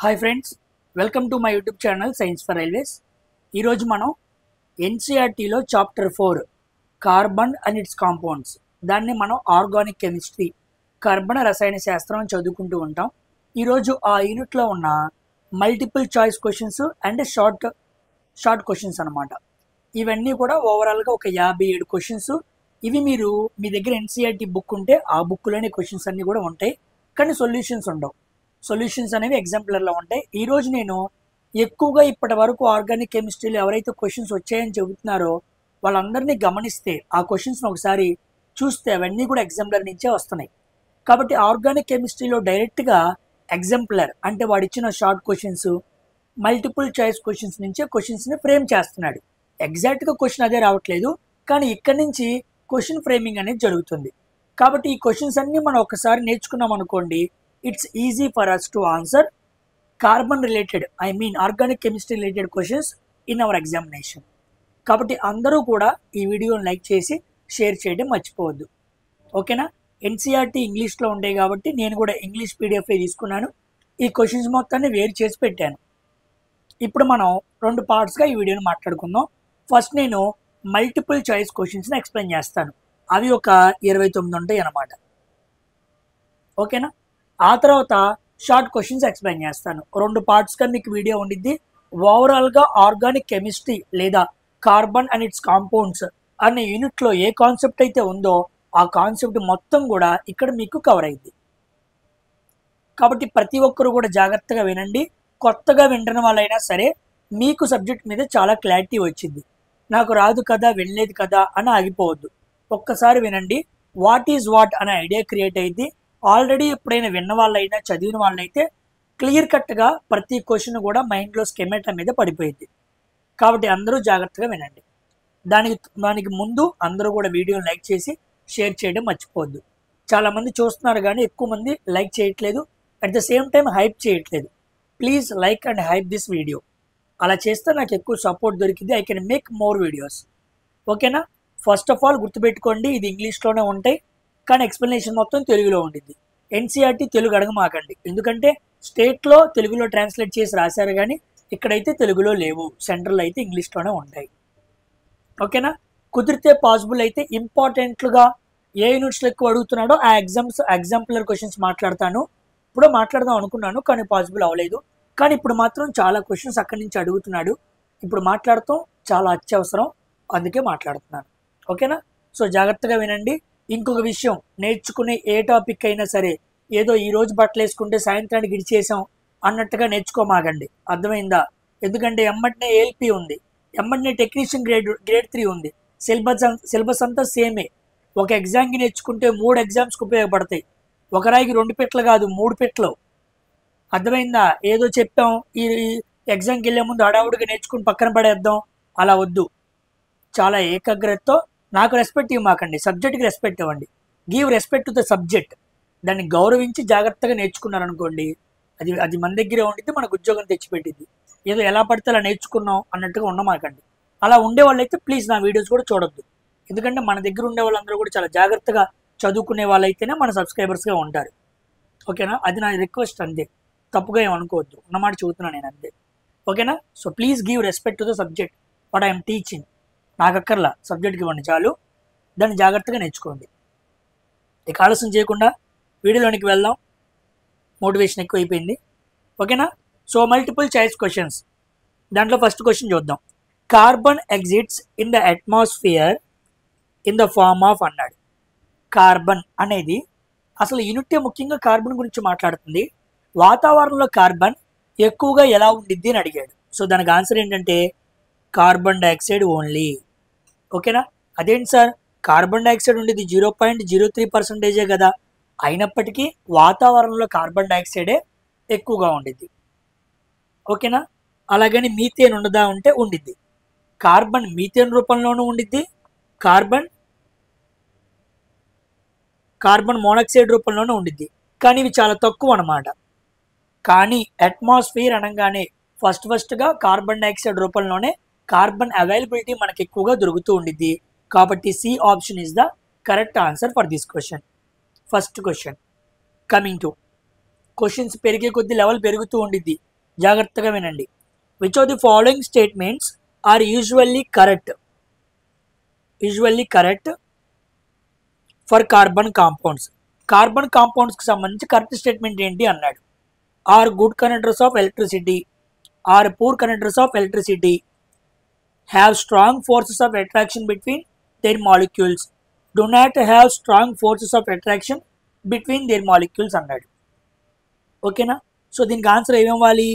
Hi friends, welcome to my YouTube channel science for railways. ఈరోజు మనం ఎన్సీఆర్టీలో chapter 4 carbon and its compounds, దాన్ని మనం ఆర్గానిక్ కెమిస్ట్రీ, కర్బన రసాయన శాస్త్రం అని చదువుకుంటూ ఉంటాం. ఈరోజు ఆ యూనిట్లో ఉన్న multiple choice questions and short questions అనమాట. ఇవన్నీ కూడా ఓవరాల్గా ఒక 57 క్వశ్చన్స్. ఇవి మీరు మీ దగ్గర ఎన్సీఆర్టీ బుక్ ఉంటే ఆ బుక్లోని క్వశ్చన్స్ అన్నీ కూడా ఉంటాయి, కానీ సొల్యూషన్స్ ఉండవు. సొల్యూషన్స్ అనేవి ఎగ్జాంపులర్లో ఉంటాయి. ఈరోజు నేను ఎక్కువగా ఇప్పటి వరకు ఆర్గానిక్ కెమిస్ట్రీలో ఎవరైతే క్వశ్చన్స్ వచ్చాయని చెబుతున్నారో వాళ్ళందరినీ గమనిస్తే, ఆ క్వశ్చన్స్ని ఒకసారి చూస్తే అవన్నీ కూడా ఎగ్జాంపులర్ నుంచే వస్తున్నాయి. కాబట్టి ఆర్గానిక్ కెమిస్ట్రీలో డైరెక్ట్గా ఎగ్జాంపులర్ అంటే వాడు ఇచ్చిన short questions, multiple choice questions నుంచే క్వశ్చన్స్ని ఫ్రేమ్ చేస్తున్నాడు. ఎగ్జాక్ట్గా క్వశ్చన్ అదే రావట్లేదు, కానీ ఇక్కడి నుంచి క్వశ్చన్ ఫ్రేమింగ్ అనేది జరుగుతుంది. కాబట్టి ఈ క్వశ్చన్స్ అన్నీ మనం ఒకసారి నేర్చుకున్నాం అనుకోండి, it's easy for us to answer carbon related, organic chemistry related questions in our examination. కాబట్టి అందరూ కూడా ఈ వీడియోని లైక్ చేసి షేర్ చేయడం మర్చిపోవద్దు, ఓకేనా? ఎన్సీఆర్టీ ఇంగ్లీష్లో ఉంటాయి కాబట్టి నేను కూడా ఇంగ్లీష్ పీడిఎఫ్ తీసుకున్నాను. ఈ క్వశ్చన్స్ మొత్తాన్ని వేరు చేసి పెట్టాను. ఇప్పుడు మనం 2 పార్ట్స్గా ఈ వీడియోని మాట్లాడుకుందాం. ఫస్ట్ నేను మల్టిపుల్ చాయిస్ క్వశ్చన్స్ని ఎక్స్ప్లెయిన్ చేస్తాను. అవి ఒక 29 ఉంటాయి అన్నమాట, ఓకేనా? ఆ తర్వాత షార్ట్ క్వశ్చన్స్ ఎక్స్ప్లెయిన్ చేస్తాను. 2 పార్ట్స్గా మీకు వీడియో ఉండిద్ది. ఓవరాల్గా ఆర్గానిక్ కెమిస్ట్రీ లేదా కార్బన్ అండ్ ఇట్స్ కాంపౌండ్స్ అనే యూనిట్లో ఏ కాన్సెప్ట్ అయితే ఉందో ఆ కాన్సెప్ట్ మొత్తం కూడా ఇక్కడ మీకు కవర్ అయింది. కాబట్టి ప్రతి ఒక్కరు కూడా జాగ్రత్తగా వినండి. కొత్తగా వింటున్న వాళ్ళైనా సరే మీకు సబ్జెక్ట్ మీద చాలా క్లారిటీ వచ్చింది. నాకు రాదు కదా, వెళ్ళలేదు కదా అని ఆగిపోవద్దు. ఒక్కసారి వినండి. వాట్ ఈజ్ వాట్ అనే ఐడియా క్రియేట్ అయింది. ఆల్రెడీ ఎప్పుడైనా విన్న వాళ్ళైనా చదివిన వాళ్ళైతే క్లియర్ కట్గా ప్రతి క్వశ్చన్ కూడా మైండ్లో స్కెమెటా మీద పడిపోయింది. కాబట్టి అందరూ జాగ్రత్తగా వినండి. దానికి ముందు అందరూ కూడా వీడియోని లైక్ చేసి షేర్ చేయడం మర్చిపోవద్దు. చాలామంది చూస్తున్నారు కానీ ఎక్కువ మంది లైక్ చేయట్లేదు, at the same time hype చేయట్లేదు. Please like and hype this video. అలా చేస్తే నాకు ఎక్కువ సపోర్ట్ దొరికింది. I can make more videos, ఓకేనా? ఫస్ట్ ఆఫ్ ఆల్ గుర్తుపెట్టుకోండి, ఇది ఇంగ్లీష్లోనే ఉంటాయి కానీ ఎక్స్ప్లెనేషన్ మొత్తం తెలుగులో ఉండిద్ది. ఎన్సీఆర్టీ తెలుగు అడగమాకండి, ఎందుకంటే స్టేట్లో తెలుగులో ట్రాన్స్లేట్ చేసి రాశారు కానీ ఇక్కడైతే తెలుగులో లేవు. సెంట్రల్ అయితే ఇంగ్లీష్లోనే ఉంటాయి, ఓకేనా? కుదిరితే పాసిబుల్ అయితే ఇంపార్టెంట్లుగా ఏ యూనిట్స్లో ఎక్కువ అడుగుతున్నాడో ఆ ఎగ్జాంపులర్ క్వశ్చన్స్ మాట్లాడతాను. ఇప్పుడు మాట్లాడదాం అనుకున్నాను కానీ పాసిబుల్ అవ్వలేదు. కానీ ఇప్పుడు మాత్రం చాలా క్వశ్చన్స్ అక్కడి నుంచి అడుగుతున్నాడు. ఇప్పుడు మాట్లాడటం చాలా అత్యవసరం, అందుకే మాట్లాడుతున్నాను, ఓకేనా? సో జాగ్రత్తగా వినండి. ఇంకొక విషయం, నేర్చుకునే ఏ టాపిక్ అయినా సరే ఏదో ఈరోజు బట్టలు వేసుకుంటే సాయంత్రానికి ఇడిచేసాం అన్నట్టుగా నేర్చుకోమాగండి, అర్థమైందా? ఎందుకంటే ఎమ్మటినే ఏఎల్పి ఉంది, ఎమ్మటినే టెక్నీషియన్ గ్రేడ్ 3 ఉంది. సిలబస్ అంతా సేమే. ఒక ఎగ్జామ్కి నేర్చుకుంటే 3 ఎగ్జామ్స్కి ఉపయోగపడతాయి. ఒక రాయికి 2 పిట్లు కాదు, 3 పిట్లు, అర్థమైందా? ఏదో చెప్పాం ఈ ఎగ్జామ్కి వెళ్ళే ముందు హడావుడిగా నేర్చుకుని పక్కన పడేద్దాం, అలా వద్దు. చాలా ఏకాగ్రతతో, నాకు రెస్పెక్ట్ ఇవ్వమాకండి, సబ్జెక్ట్కి రెస్పెక్ట్ ఇవ్వండి. Give respect to the subject. దాన్ని గౌరవించి జాగ్రత్తగా నేర్చుకున్నారనుకోండి, అది మన దగ్గరే ఉండిద్ది, మనకు ఉద్యోగం తెచ్చిపెట్టింది. ఏదో ఎలా పడితే అలా నేర్చుకున్నాం అన్నట్టుగా ఉండమాకండి. అలా ఉండే వాళ్ళైతే ప్లీజ్ నా వీడియోస్ కూడా చూడొద్దు, ఎందుకంటే మన దగ్గర ఉండే వాళ్ళందరూ కూడా చాలా జాగ్రత్తగా చదువుకునే వాళ్ళైతేనే మన సబ్స్క్రైబర్స్గా ఉంటారు, ఓకేనా? అది నా రిక్వెస్ట్, అంతే. తప్పుగా ఏమనుకోవద్దు, ఉన్నమాట చెబుతున్నాను నేను, అంతే, ఓకేనా? So please give respect to the subject what I'm teaching. నాకు అక్కర్లా, సబ్జెక్ట్కి ఇవ్వండి చాలు, దాన్ని జాగ్రత్తగా నేర్చుకోండి. ఇక ఆలస్యం చేయకుండా వీడియోలోనికి వెళ్దాం, మోటివేషన్ ఎక్కువ అయిపోయింది, ఓకేనా? సో మల్టిపుల్ చాయిస్ క్వశ్చన్స్, దాంట్లో ఫస్ట్ క్వశ్చన్ చూద్దాం. Carbon exits in the atmosphere in the form of అన్నాడు. కార్బన్ అనేది అసలు యూనిట్ ముఖ్యంగా కార్బన్ గురించి మాట్లాడుతుంది. వాతావరణంలో కార్బన్ ఎక్కువగా ఎలా ఉండిద్ది అని అడిగాడు. సో దానికి ఆన్సర్ ఏంటంటే కార్బన్ డైఆక్సైడ్ ఓన్లీ, ఓకేనా? అదేంటి సార్, కార్బన్ డైఆక్సైడ్ ఉండేది 0.03% కదా, అయినప్పటికీ వాతావరణంలో కార్బన్ డైఆక్సైడే ఎక్కువగా ఉండిద్ది, ఓకేనా? అలాగని మీథేన్ ఉండదా ఉంటే ఉండిద్ది. కార్బన్ మీథేన్ రూపంలోనూ ఉండిద్ది, కార్బన్ మోనాక్సైడ్ రూపంలోనూ ఉండిద్ది, కానీ ఇవి చాలా తక్కువ అన్నమాట. కానీ అట్మాస్ఫియర్ అనగానే ఫస్ట్గా కార్బన్ డైఆక్సైడ్ రూపంలోనే కార్బన్ అవైలబిలిటీ మనకి ఎక్కువగా దొరుకుతూ ఉండిద్ది. కాబట్టి C option is the correct answer for this question. First question. Coming to questions పెరిగే కొద్ది లెవెల్ పెరుగుతూ ఉండిద్ది. జాగ్రత్తగా వినండి. Which of the following statements are usually correct for carbon compounds. Carbon కాంపౌండ్స్కి సంబంధించి కరెక్ట్ స్టేట్మెంట్ ఏంటి అన్నాడు. Are good conductors of electricity, are poor conductors of electricity, have strong forces of attraction between there molecules, do not have strong forces of attraction between their molecules అన్నాడు. ఓకేనా? So దీనికి answer ఏమవ్వాలి?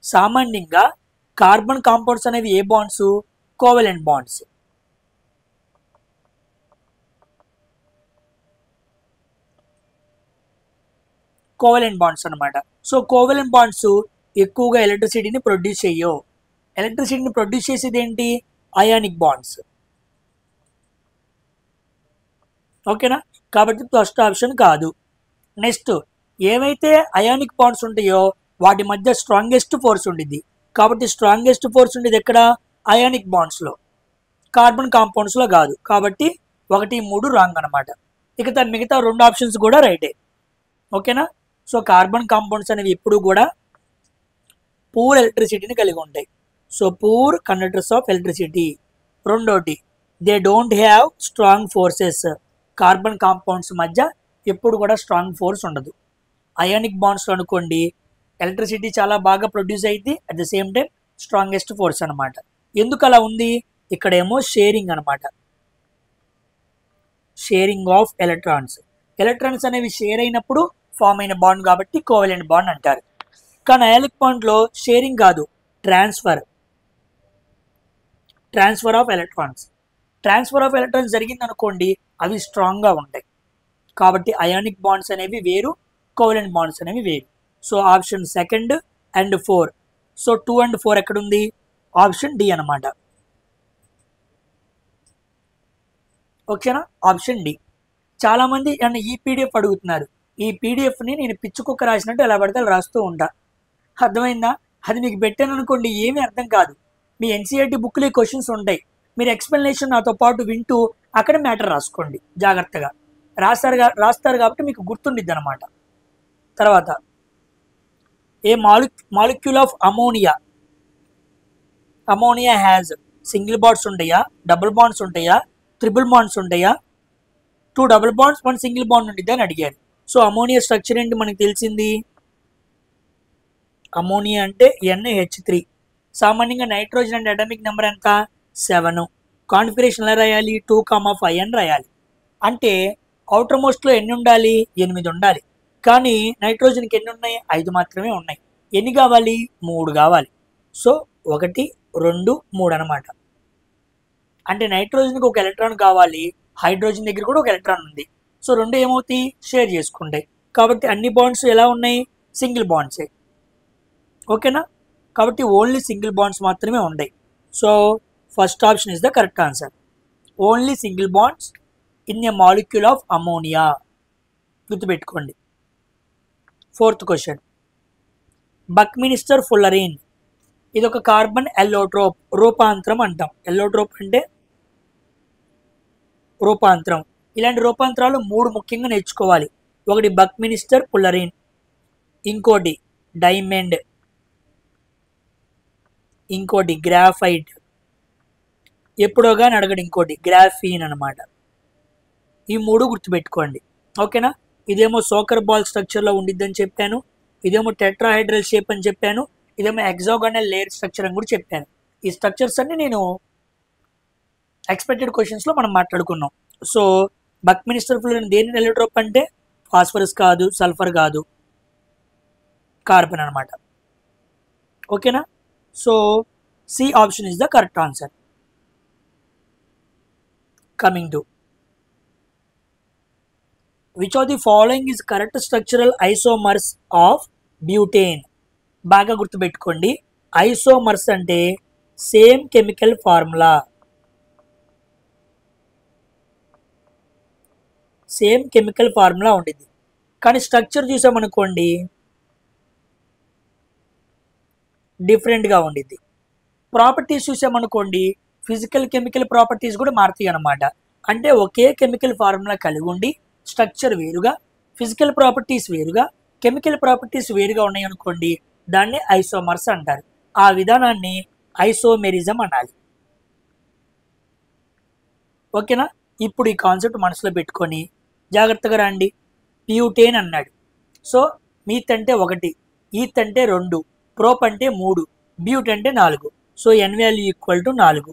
సామాన్యంగా carbon compounds అనేవి ఏ bonds? Covalent bonds. Covalent bonds అనమాట. So covalent bonds ఎక్కువగా ఎలక్ట్రిసిటీని ప్రొడ్యూస్ చేయవు. ఎలక్ట్రిసిటీని ప్రొడ్యూస్ చేసేది ఏంటి? Ionic bonds. ఓకేనా? కాబట్టి ఫస్ట్ ఆప్షన్ కాదు. నెక్స్ట్, ఏవైతే అయానిక్ బాండ్స్ ఉంటాయో వాటి మధ్య స్ట్రాంగెస్ట్ ఫోర్స్ ఉండిద్ది. కాబట్టి స్ట్రాంగెస్ట్ ఫోర్స్ ఉండేది ఎక్కడ? అయానిక్ బాండ్స్లో, కార్బన్ కాంపౌండ్స్లో కాదు. కాబట్టి 1, 3 రాంగ్ అనమాట. ఇక మిగతా 2 ఆప్షన్స్ కూడా రైటే. ఓకేనా? సో కార్బన్ కాంపౌండ్స్ అనేవి ఎప్పుడు కూడా పూర్ ఎలక్ట్రిసిటీని కలిగి ఉంటాయి. So poor conductors of electricity. రెండోటి, they don't have strong forces. Carbon compounds మధ్య ఎప్పుడు కూడా స్ట్రాంగ్ ఫోర్స్ ఉండదు. అయానిక్ బాండ్స్లో అనుకోండి ఎలక్ట్రిసిటీ చాలా బాగా ప్రొడ్యూస్ అయింది, at the same time strongest force అనమాట. ఎందుకు అలా ఉంది? ఇక్కడేమో షేరింగ్ అనమాట, షేరింగ్ ఆఫ్ ఎలక్ట్రాన్స్. ఎలక్ట్రాన్స్ అనేవి షేర్ అయినప్పుడు ఫామ్ అయిన బాండ్ కాబట్టి కోవలెంట్ బాండ్ అంటారు. కానీ అయానిక్ బాండ్లో షేరింగ్ కాదు, transfer of electrons. Transfer of electrons జరిగింది అనుకోండి అవి స్ట్రాంగ్గా ఉంటాయి. కాబట్టి అయానిక్ బాండ్స్ అనేవి వేరు, కోవలెంట్ బాండ్స్ అనేవి వేరు. So option 2 and 4. So 2 and 4 ఎక్కడుంది? ఆప్షన్ డి అనమాట. ఓకేనా? Option D. చాలామంది నన్ను ఈ పీడిఎఫ్ అడుగుతున్నారు. ఈ పీడిఎఫ్ని నేను పిచ్చుకుక్క రాసినట్టు ఎలా పడితే అలా రాస్తూ ఉంటా. అర్థమైందా? అది మీకు పెట్టాను అనుకోండి ఏమీ అర్థం కాదు. మీ ఎన్సీఆర్టీ బుక్లో క్వశ్చన్స్ ఉంటాయి, మీరు ఎక్స్ప్లెనేషన్ నాతో పాటు వింటూ అక్కడ మ్యాటర్ రాసుకోండి జాగ్రత్తగా. రాస్తారు కాబట్టి మీకు గుర్తుండిద్ది అనమాట. తర్వాత, a molecule of ammonia has single bonds ఉంటాయా, డబుల్ బాండ్స్ ఉంటాయా, ట్రిపుల్ బాండ్స్ ఉంటాయా, 2 డబుల్ బాండ్స్ 1 సింగిల్ బాండ్ ఉండిద్ది అని అడిగారు. సో అమోనియా స్ట్రక్చర్ ఏంటి మనకి తెలిసింది? అమోనియా అంటే NH3. సామాన్యంగా నైట్రోజన్ అండ్ అటామిక్ నెంబర్ ఎంత? 7. కాన్ఫిగరేషన్ ఎలా రాయాలి? 2,5 అని రాయాలి. అంటే అవుటర్ మోస్ట్లో ఎన్ని ఉండాలి? 8 ఉండాలి. కానీ నైట్రోజన్కి ఎన్ని ఉన్నాయి? 5 మాత్రమే ఉన్నాయి. ఎన్ని కావాలి? 3 కావాలి. సో 1, 2, 3 అనమాట. అంటే నైట్రోజన్కి ఒక ఎలక్ట్రాన్ కావాలి, హైడ్రోజన్ దగ్గర కూడా ఒక ఎలక్ట్రాన్ ఉంది. సో 2 ఏమవుతాయి? షేర్ చేసుకుంటాయి. కాబట్టి అన్ని బాండ్స్ ఎలా ఉన్నాయి? సింగిల్ బాండ్సే. ఓకేనా? కాబట్టి ఓన్లీ సింగిల్ బాండ్స్ మాత్రమే ఉన్నాయి. So first option is the correct answer. Only single bonds in a molecule of ammonia. గుర్తుపెట్టుకోండి. 4th question, బక్మినిస్టర్ ఫుల్లరీన్. ఇది ఒక కార్బన్ ఎల్లోట్రోప్, రూపాంతరం అంటాం. ఎల్లోట్రోప్ అంటే రూపాంతరం. ఇలాంటి రూపాంతరాలు 3 ముఖ్యంగా నేర్చుకోవాలి. ఒకటి బక్మినిస్టర్ ఫుల్లరీన్, ఇంకోటి డైమండ్, ఇంకోటి గ్రాఫైట్. ఎప్పుడోగా అడగడు ఇంకోటి గ్రాఫీన్ అనమాట. ఈ 3 గుర్తుపెట్టుకోండి. ఓకేనా? ఇదేమో సోకర్ బాల్ స్ట్రక్చర్లో ఉండిద్దని చెప్పాను, ఇదేమో టెట్రాహైడ్రల్ షేప్ అని చెప్పాను, ఇదేమో ఎగ్జాగోనల్ లేయర్ స్ట్రక్చర్ అని కూడా చెప్పాను. ఈ స్ట్రక్చర్స్ అన్ని నేను ఎక్స్పెక్టెడ్ క్వశ్చన్స్లో మనం మాట్లాడుకున్నాం. సో బక్మినిస్టర్ ఫుల్లరీన్ దేని ఎల్లోట్రోప్ అంటే ఫాస్ఫరస్ కాదు, సల్ఫర్ కాదు, కార్బన్ అనమాట. ఓకేనా? So C option is the correct answer. Coming to which of the following is correct structural isomers of butane. బాగా గుర్తుపెట్టుకోండి. ఐసోమర్స్ అంటే same chemical formula, same chemical formula ఉండిద్ది. కానీ స్ట్రక్చర్ చూసామనుకోండి డిఫరెంట్గా ఉండిద్ది. ప్రాపర్టీస్ చూసామనుకోండి ఫిజికల్ కెమికల్ ప్రాపర్టీస్ కూడా మారుతాయి అన్నమాట. అంటే ఒకే కెమికల్ ఫార్ములా కలిగి ఉండి స్ట్రక్చర్ వేరుగా, ఫిజికల్ ప్రాపర్టీస్ వేరుగా, కెమికల్ ప్రాపర్టీస్ వేరుగా ఉన్నాయి అనుకోండి, దాన్ని ఐసోమర్స్ అంటారు. ఆ విధానాన్ని ఐసోమెరిజం అనాలి. ఓకేనా? ఇప్పుడు ఈ కాన్సెప్ట్ మనసులో పెట్టుకొని జాగ్రత్తగా రండి. ప్యూటేన్ అన్నాడు. సో మీత్ అంటే 1, ఈత్ అంటే 2, ప్రోప్ అంటే 3, బ్యూట్ అంటే 4. So N value equal to 4.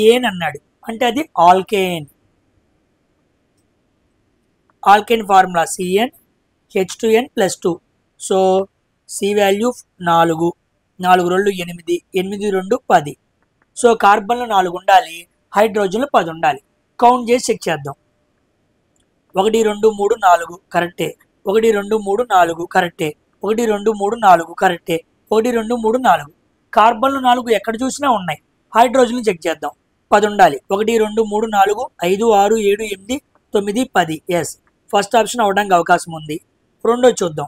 Ane అన్నాడు అంటే అది alkane. Alkane formula CN H2n +2. So C value 4, 4 2 8, 8 2 10. So కార్బన్లో 4 ఉండాలి, హైడ్రోజన్లో 10 ఉండాలి. కౌంట్ చేసి చెక్ చేద్దాం. 1 2 3 4 కరెక్టే, 1 2 3 4 కరెక్టే, 1 2 3 4 కరెక్టే, 1 2 3 4. కార్బన్లు 4 ఎక్కడ చూసినా ఉన్నాయి. హైడ్రోజన్ చెక్ చేద్దాం. 10 ఉండాలి. 1 2 3 4 5 6 7 8 9 10. ఎస్, ఫస్ట్ ఆప్షన్ అవడానికి అవకాశం ఉంది. రెండో చూద్దాం.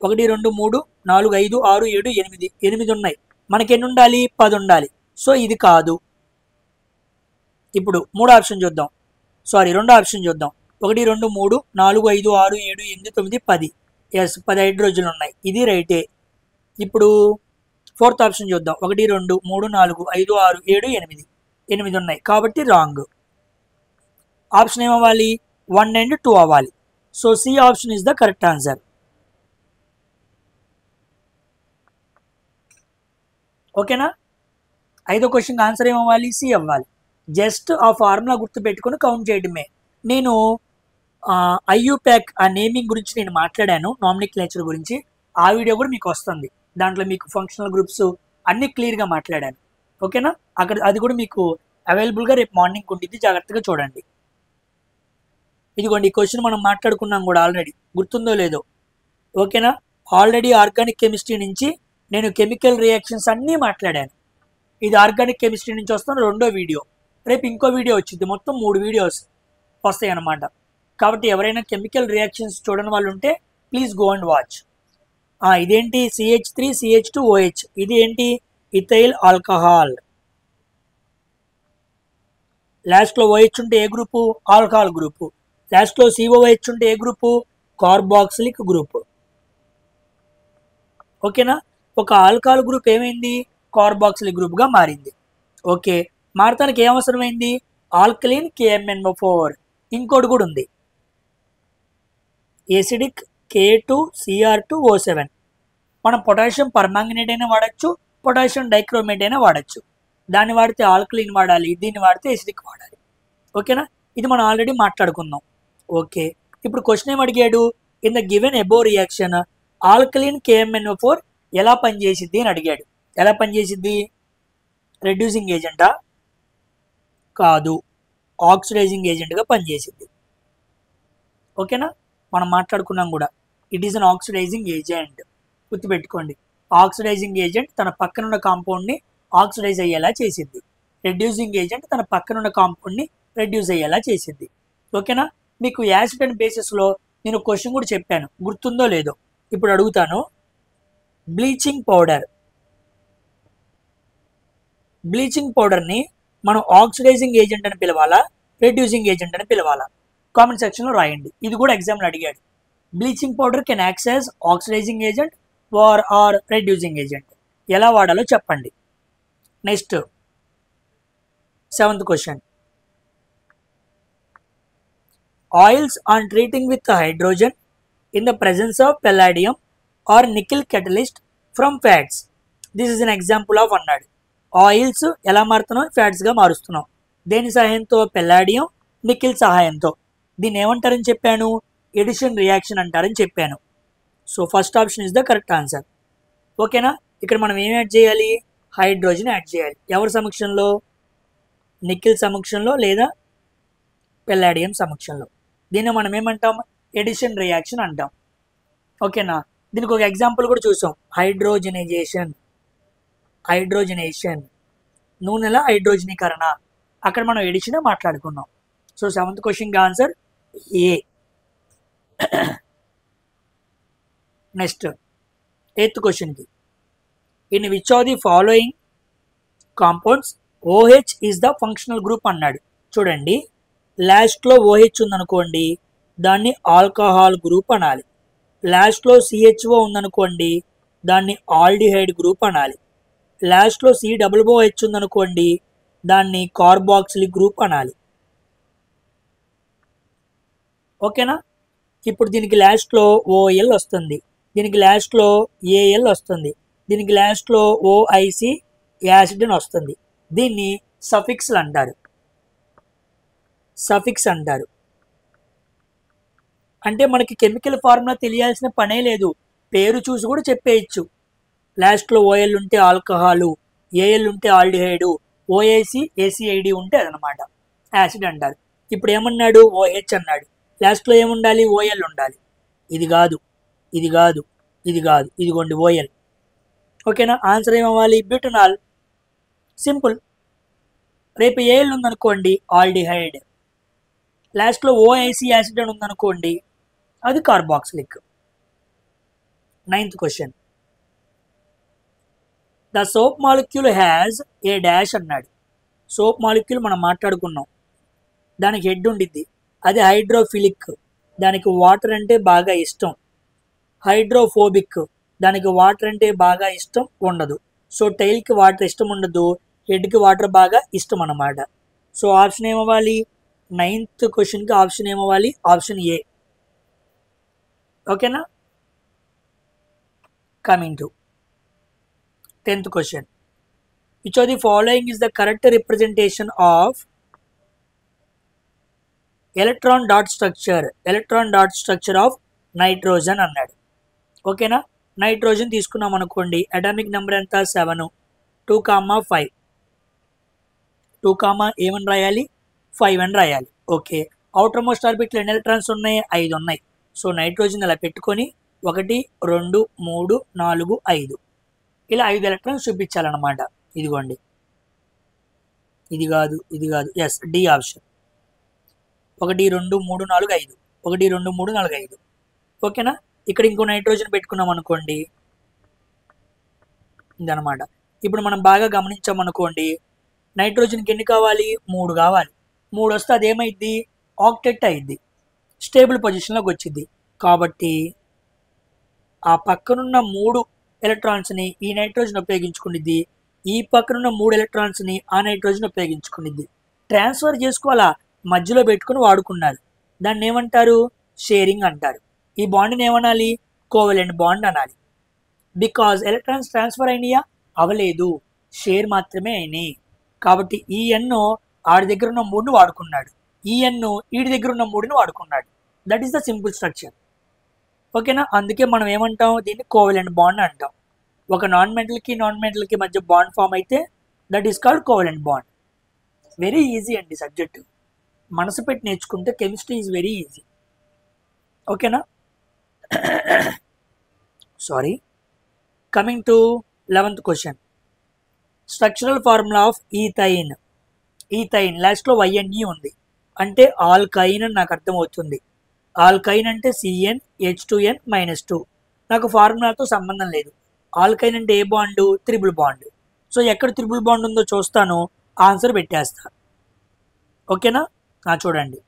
1 2 3 4 5 6 7 8, 8 ఉన్నాయి. మనకి ఎన్ని ఉండాలి? 10 ఉండాలి. సో ఇది కాదు. ఇప్పుడు మూడో ఆప్షన్ చూద్దాం. రెండో ఆప్షన్ చూద్దాం. 1 2 3 4 5 6 7 8 9 10. ఎస్, 10 హైడ్రోజన్లు ఉన్నాయి. ఇది రైటే. ఇప్పుడు ఫోర్త్ ఆప్షన్ చూద్దాం. 1 2 3 4 5 6 7 8, 8 ఉన్నాయి. కాబట్టి రాంగ్. ఆప్షన్ ఏమవ్వాలి? 1 and 2 అవ్వాలి. So C option is the correct answer. ఓకేనా? ఐదో క్వశ్చన్ ఆన్సర్ ఏమవ్వాలి? సి అవ్వాలి. జస్ట్ ఆ ఫార్ములా గుర్తు పెట్టుకుని కౌంట్ చేయడమే. నేను ఐయుప్యాక్ ఆ నేమింగ్ గురించి నేను మాట్లాడాను, నామినిక్లేచర్ గురించి. ఆ వీడియో కూడా మీకు వస్తుంది. దాంట్లో మీకు ఫంక్షనల్ గ్రూప్స్ అన్ని క్లియర్గా మాట్లాడాను. ఓకేనా? అక్కడ అది కూడా మీకు అవైలబుల్గా రేపు మార్నింగ్ ఉంటుంది. జాగ్రత్తగా చూడండి. ఇదిగోండి, ఈ క్వశ్చన్ మనం మాట్లాడుకున్నాం కూడా ఆల్రెడీ. గుర్తుందో లేదో? ఓకేనా? ఆల్రెడీ ఆర్గానిక్ కెమిస్ట్రీ నుంచి నేను కెమికల్ రియాక్షన్స్ అన్నీ మాట్లాడాను. ఇది ఆర్గానిక్ కెమిస్ట్రీ నుంచి వస్తున్న రెండో వీడియో. రేపు ఇంకో వీడియో వచ్చింది. మొత్తం 3 వీడియోస్ వస్తాయి అన్నమాట. కాబట్టి ఎవరైనా కెమికల్ రియాక్షన్స్ చూడని వాళ్ళు ఉంటే ప్లీజ్ గో అండ్ వాచ్. ఇదేంటి? CH3 CH2OH. ఇది ఏంటి? Ethyl alcohol. లాస్ట్లో OH ఉంటే ఏ గ్రూపు? Alcohol group. లాస్ట్లో COOH ఉంటే ఏ గ్రూపు? Carboxylic group. ఓకేనా? ఒక ఆల్కహాల్ గ్రూప్ ఏమైంది? కార్బాక్సిలిక్ గ్రూప్గా మారింది. ఓకే, మారటానికి ఏం అవసరమైంది? Alkaline KMnO4. ఇంకోటి కూడా ఉంది, ఎసిడిక్ K2Cr2O7. మనం పొటాషియం పర్మాంగనేట్ అయినా వాడచ్చు, పొటాషియం డైక్రోమేట్ అయినా వాడచ్చు. దాన్ని వాడితే ఆల్కలీన్ వాడాలి, దీన్ని వాడితే ఎసిడిక్ వాడాలి. ఓకేనా? ఇది మనం ఆల్రెడీ మాట్లాడుకుందాం. ఓకే, ఇప్పుడు క్వశ్చన్ ఏం అడిగాడు? In the given above reaction alkaline KMnO4 ఎలా పనిచేసిద్ది అని అడిగాడు. ఎలా పనిచేసిద్ది? రెడ్యూసింగ్ ఏజెంటా? కాదు, ఆక్సిడైజింగ్ ఏజెంట్గా పనిచేసిద్ది. ఓకేనా? మనం మాట్లాడుకున్నాం కూడా. It is an oxidising agent. గుర్తుపెట్టుకోండి, ఆక్సిడైజింగ్ ఏజెంట్ తన పక్కనున్న కాంపౌండ్ని ఆక్సిడైజ్ అయ్యేలా చేసిద్ది. రెడ్యూసింగ్ ఏజెంట్ తన పక్కనున్న కాంపౌండ్ని రెడ్యూస్ అయ్యేలా చేసిద్ది. ఓకేనా? మీకు యాసిడ్ అండ్ బేసిస్లో నేను క్వశ్చన్ కూడా చెప్పాను, గుర్తుందో లేదో? ఇప్పుడు అడుగుతాను. బ్లీచింగ్ పౌడర్ని మనం ఆక్సిడైజింగ్ ఏజెంట్ అని పిలవాలా, రెడ్యూసింగ్ ఏజెంట్ అని పిలవాలా? కామెంట్ సెక్షన్లో రాయండి. ఇది కూడా ఎగ్జామ్లో అడిగాడు. Bleaching powder can act as oxidising agent or reducing agent. ఎలా వాడాలో చెప్పండి. Next 7th question. Oils on treating with hydrogen in the presence of palladium or nickel catalyst from fats. This is an example of అన్నాడు. ఆయిల్స్ ఎలా మారుతున్నాం? ఫ్యాట్స్గా మారుస్తున్నాం. దేని సహాయంతో? Palladium, nickel సహాయంతో. దీన్ని ఏమంటారని చెప్పాను? ఎడిషన్ రియాక్షన్ అంటారని చెప్పాను. So first option is the correct answer. ఓకేనా? ఇక్కడ మనం ఏం యాడ్ చేయాలి? హైడ్రోజన్ యాడ్ చేయాలి. ఎవరి సమక్షంలో? నికిల్ సమక్షంలో లేదా పెల్లాడియం సమక్షంలో. దీన్ని మనం ఏమంటాం? ఎడిషన్ రియాక్షన్ అంటాం. ఓకేనా? దీనికి ఒక ఎగ్జాంపుల్ కూడా చూసాం, హైడ్రోజనేషన్. నూనెల హైడ్రోజనీకరణ. అక్కడ మనం ఎడిషన్ మాట్లాడుకున్నాం. సో 7th క్వశ్చన్కి ఆన్సర్ ఏ. నెక్స్ట్ 8th క్వశ్చన్కి, in which of the following compounds OH is the functional group అన్నాడు. చూడండి, లాస్ట్లో OH ఉందనుకోండి, దాన్ని ఆల్కహాల్ గ్రూప్ అనాలి. లాస్ట్లో CHO ఉందనుకోండి, దాన్ని ఆల్డిహైడ్ గ్రూప్ అనాలి. లాస్ట్లో COOH ఉందనుకోండి, దాన్ని కార్బాక్సిలిక్ గ్రూప్ అనాలి. ఓకేనా? ఇప్పుడు దీనికి లాస్ట్లో OL వస్తుంది, దీనికి లాస్ట్లో AL వస్తుంది, దీనికి లాస్ట్లో OIC యాసిడ్ అని వస్తుంది. దీన్ని సఫిక్స్లు అంటారు. సఫిక్స్ అంటారు. అంటే మనకి కెమికల్ ఫార్ములా తెలియాల్సిన పనే లేదు, పేరు చూసి కూడా చెప్పేయచ్చు. లాస్ట్లో OL ఉంటే ఆల్కహాలు, AL ఉంటే ఆల్డిహైడు, OAC ACID ఉంటే అదనమాట యాసిడ్ అంటారు. ఇప్పుడు ఏమన్నాడు? OH అన్నాడు. లాస్ట్లో ఏముండాలి? OL ఉండాలి. ఇది కాదు, ఇది కాదు, ఇది కాదు, ఇదిగోండి OL. ఓకేనా? ఆన్సర్ ఏమవ్వాలి? బ్యూటనాల్. సింపుల్. రేపు AL ఉందనుకోండి, ఆల్డిహైడ్. లాస్ట్లో OIC యాసిడ్ అని ఉందనుకోండి, అది carboxylic. 9th question. The soap molecule has a dash అన్నాడు. సోప్ మాలిక్యూల్ మనం మాట్లాడుకున్నాం, దానికి హెడ్ ఉండిద్ది, అది హైడ్రోఫిలిక్, దానికి వాటర్ అంటే బాగా ఇష్టం. హైడ్రోఫోబిక్, దానికి వాటర్ అంటే బాగా ఇష్టం ఉండదు. సో టైల్కి వాటర్ ఇష్టం ఉండదు, హెడ్కి వాటర్ బాగా ఇష్టం అన్నమాట. సో ఆప్షన్ ఏమవ్వాలి? 9th క్వశ్చన్కి ఆప్షన్ ఏమవ్వాలి? Option A. ఓకేనా? Coming to 10th question. Which of the following is the correct representation of electron dot structure of nitrogen అన్నాడు. ఓకేనా? నైట్రోజన్ తీసుకున్నాం అనుకోండి, అటామిక్ నెంబర్ ఎంత? 7, 2,5, 2, ఏమని రాయాలి? 5 అని రాయాలి. ఓకే. అవుటర్ మోస్ట్ ఆర్బిట్లో ఎన్ని ఎలక్ట్రాన్స్ ఉన్నాయి? 5 ఉన్నాయి. సో నైట్రోజన్ ఇలా పెట్టుకొని 1, 2, 3, 4, 5 ఇలా 5 ఎలక్ట్రాన్స్ చూపించాలన్నమాట. ఇదిగోండి, ఇది కాదు, ఇది కాదు. Yes, D option. 1, 2, 3, 4, 5, 1, 2, 3, 4, 5. ఓకేనా? ఇక్కడ ఇంకో నైట్రోజన్ పెట్టుకున్నాం అనుకోండి, ఇదనమాట. ఇప్పుడు మనం బాగా గమనించామనుకోండి, నైట్రోజన్కి ఎన్ని కావాలి? 3 కావాలి. 3 వస్తే అదేమైద్ది? ఆక్టెట్ అయింది, స్టేబుల్ పొజిషన్లోకి వచ్చింది. కాబట్టి ఆ పక్కనున్న 3 ఎలక్ట్రాన్స్ని ఈ నైట్రోజన్ ఉపయోగించుకునిద్ది, ఈ పక్కనున్న 3 ఎలక్ట్రాన్స్ని ఆ నైట్రోజన్ ఉపయోగించుకునిద్ది. ట్రాన్స్ఫర్ చేసుకోవాలా, మధ్యలో పెట్టుకుని వాడుకున్నారు. దాన్ని ఏమంటారు? షేరింగ్ అంటారు. ఈ బాండ్ని ఏమనాలి? కోవలెంట్ బాండ్ అనాలి. బికాజ్ ఎలక్ట్రాన్స్ ట్రాన్స్ఫర్ అయినాయా? అవలేదు, షేర్ మాత్రమే అయినాయి. కాబట్టి ఈ ఎన్ను ఆడి దగ్గర ఉన్న 3ని వాడుకున్నాడు, ఈ ఎన్ను ఈడి దగ్గర ఉన్న 3ని వాడుకున్నాడు. That is the simple structure. ఓకేనా? అందుకే మనం ఏమంటాం? దీన్ని కోవలెంట్ బాండ్ అంటాం. ఒక నాన్ మెటల్కి మధ్య బాండ్ ఫామ్ అయితే that is called covalent bond. Very easy అండి సబ్జెక్టు, మనసు పెట్టి నేర్చుకుంటే కెమిస్ట్రీ ఈజ్ వెరీ ఈజీ. ఓకేనా? Sorry. Coming to 11th question. Structural formula of ethyne. Ethyne లాస్ట్లో YNE ఉంది, అంటే ఆల్కైన్ అని నాకు అర్థమవుతుంది. ఆల్కైన్ అంటే CnH2n-2. నాకు ఫార్ములాతో సంబంధం లేదు. ఆల్కైన్ అంటే ఏ బాండు? Triple bond. సో ఎక్కడ త్రిబుల్ బాండ్ ఉందో చూస్తాను, ఆన్సర్ పెట్టేస్తా. ఓకేనా? చూడండి,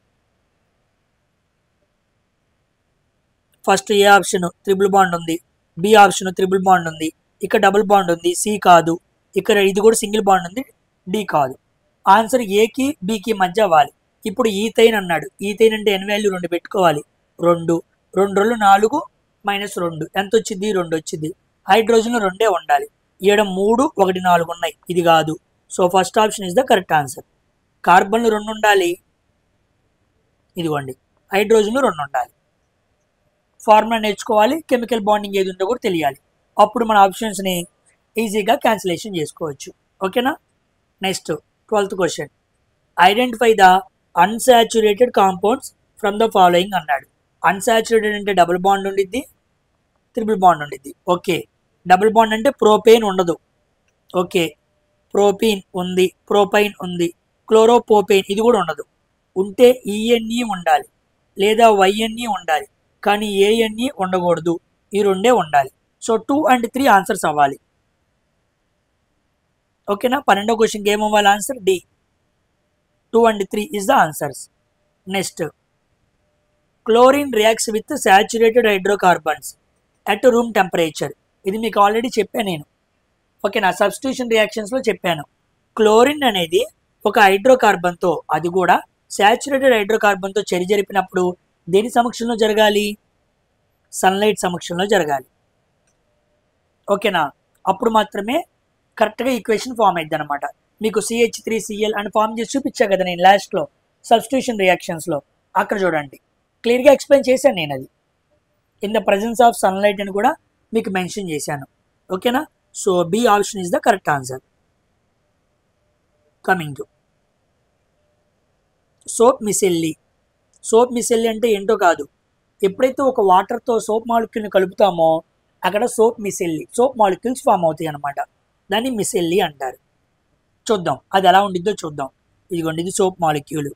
ఫస్ట్ ఏ ఆప్షన్ త్రిబుల్ బాండ్ ఉంది, బి ఆప్షన్ త్రిబుల్ బాండ్ ఉంది, ఇక్కడ డబుల్ బాండ్ ఉంది, సి కాదు, ఇక్కడ ఇది కూడా సింగిల్ బాండ్ ఉంది, డి కాదు. ఆన్సర్ ఏకి బికి మధ్య అవ్వాలి. ఇప్పుడు ఈథైన్ అన్నాడు, ఈథైన్ అంటే ఎన్ వాల్యూ 2 పెట్టుకోవాలి. 2, 2 2 4 -2 ఎంత వచ్చింది? 2 వచ్చింది. హైడ్రోజన్లో 2 ఉండాలి, ఈడ 3, 1 4 ఉన్నాయి, ఇది కాదు. So first option is the correct answer. కార్బన్లు 2 ఉండాలి, ఇదిగోండి హైడ్రోజన్లు 2 ఉండాలి. ఫార్ములా నేర్చుకోవాలి, కెమికల్ బాండింగ్ ఏది ఉందో కూడా తెలియాలి. అప్పుడు మన ఆప్షన్స్ని ఈజీగా క్యాన్సిలేషన్ చేసుకోవచ్చు. ఓకేనా? Next 12th question. Identify the unsaturated compounds from the following అన్నాడు. అన్సాచురేటెడ్ అంటే డబుల్ బాండ్ ఉండిద్ది, త్రిబుల్ బాండ్ ఉండిద్ది. ఓకే, డబుల్ బాండ్ అంటే ప్రోపేన్ ఉండదు. ఓకే, ప్రోపీన్ ఉంది, ప్రోపైన్ ఉంది, క్లోరోపోపేన్ ఇది కూడా ఉండదు. ఉంటే ఈఎన్ఈ ఉండాలి లేదా వైఎన్ఈ ఉండాలి, కానీ ఏఎన్ఈ ఉండకూడదు. ఈ 2 ఉండాలి. సో 2 and 3 ఆన్సర్స్ అవ్వాలి. ఓకేనా? 12వ క్వశ్చన్కి ఏమవ్వాలి? Answer D. 2 and 3 is the answers. Next, chlorine reacts with saturated hydrocarbons at room temperature. ఇది మీకు ఆల్రెడీ చెప్పాను నేను. ఓకేనా, సబ్స్టిట్యూషన్ రియాక్షన్స్లో చెప్పాను. క్లోరిన్ అనేది ఒక హైడ్రోకార్బన్తో, అది కూడా శాచురేటెడ్ హైడ్రోకార్బన్తో చర్య జరిపినప్పుడు దేని సమక్షంలో జరగాలి? సన్లైట్ సమక్షంలో జరగాలి. ఓకేనా, అప్పుడు మాత్రమే కరెక్ట్గా ఈక్వేషన్ ఫామ్ అయింది అనమాట. మీకు CH3Cl అని ఫామ్ చేసి చూపించా కదా నేను లాస్ట్లో సబ్స్టిట్యూషన్ రియాక్షన్స్లో. అక్కడ చూడండి, క్లియర్గా ఎక్స్ప్లెయిన్ చేశాను నేను అది. In the presence of sunlight అని కూడా మీకు మెన్షన్ చేశాను. ఓకేనా, so B option is the correct answer. Coming to soap micelle. Soap micelle అంటే ఏంటో కాదు, ఎప్పుడైతే ఒక వాటర్తో సోప్ మాలిక్యూల్ని కలుపుతామో అక్కడ soap micelle, soap molecules form అవుతాయి అన్నమాట. దాన్ని మిసెల్లీ అంటారు. చూద్దాం అది ఎలా ఉండిద్దో చూద్దాం. ఇదిగోండి, ఇది సోప్ మాలిక్యూల్,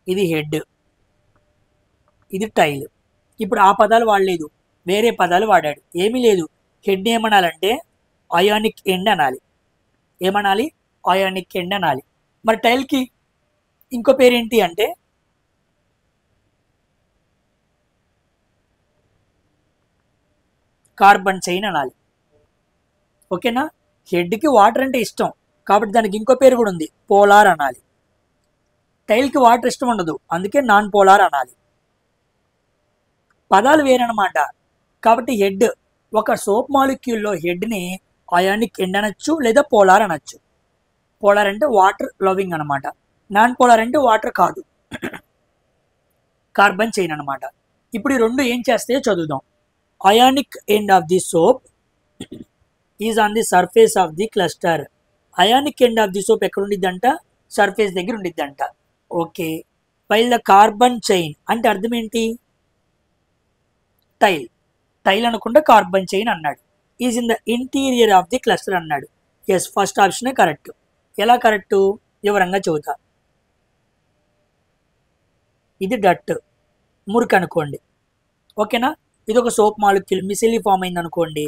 ఇది హెడ్, ఇది టైల్. ఇప్పుడు ఆ పదాలు వాడలేదు, వేరే పదాలు వాడాడు. ఏమీ లేదు, హెడ్ ఏమనాలంటే అయానిక్ ఎండ్ అనాలి. ఏమనాలి? అయానిక్ ఎండ్ అనాలి. మరి టైల్కి ఇంకో పేరేంటి అంటే కార్బన్ చైన్ అనాలి. ఓకేనా, హెడ్కి వాటర్ అంటే ఇష్టం కాబట్టి దానికి ఇంకో పేరు కూడా ఉంది, పోలార్ అనాలి. టైల్కి వాటర్ ఇష్టం ఉండదు, అందుకే నాన్ పోలార్ అనాలి. పదాలు వేరనమాట. కాబట్టి హెడ్, ఒక సోప్ మాలిక్యూల్లో హెడ్ని అయానిక్ ఎండ్ అనొచ్చు లేదా పోలార్ అనొచ్చు. పోలార్ అంటే వాటర్ లవింగ్ అనమాట, నాన్ పోలార్ అంటే వాటర్ కాదు, కార్బన్ చైన్ అనమాట. ఇప్పుడు ఈ రెండు ఏం చేస్తాయో చదువుదాం. Ionic end of the soap is on the surface of the cluster. Ionic end of the soap ఎక్కడ ఉండిద్దంట? సర్ఫేస్ దగ్గర ఉండిద్దంట. Okay, while the carbon chain అంటే అర్థం ఏంటి? టైల్, టైల్ అనుకుంటే కార్బన్ చైన్ అన్నాడు. Is in the interior of the cluster అన్నాడు. ఎస్, ఫస్ట్ ఆప్షనే కరెక్ట్. ఎలా కరెక్టు? వివరంగా చెబుతా. ఇది డట్, మురికి అనుకోండి. ఓకేనా, ఇది ఒక సోప్ మాలిక్యూల్ మిసెల్లీ ఫామ్ అయింది అనుకోండి.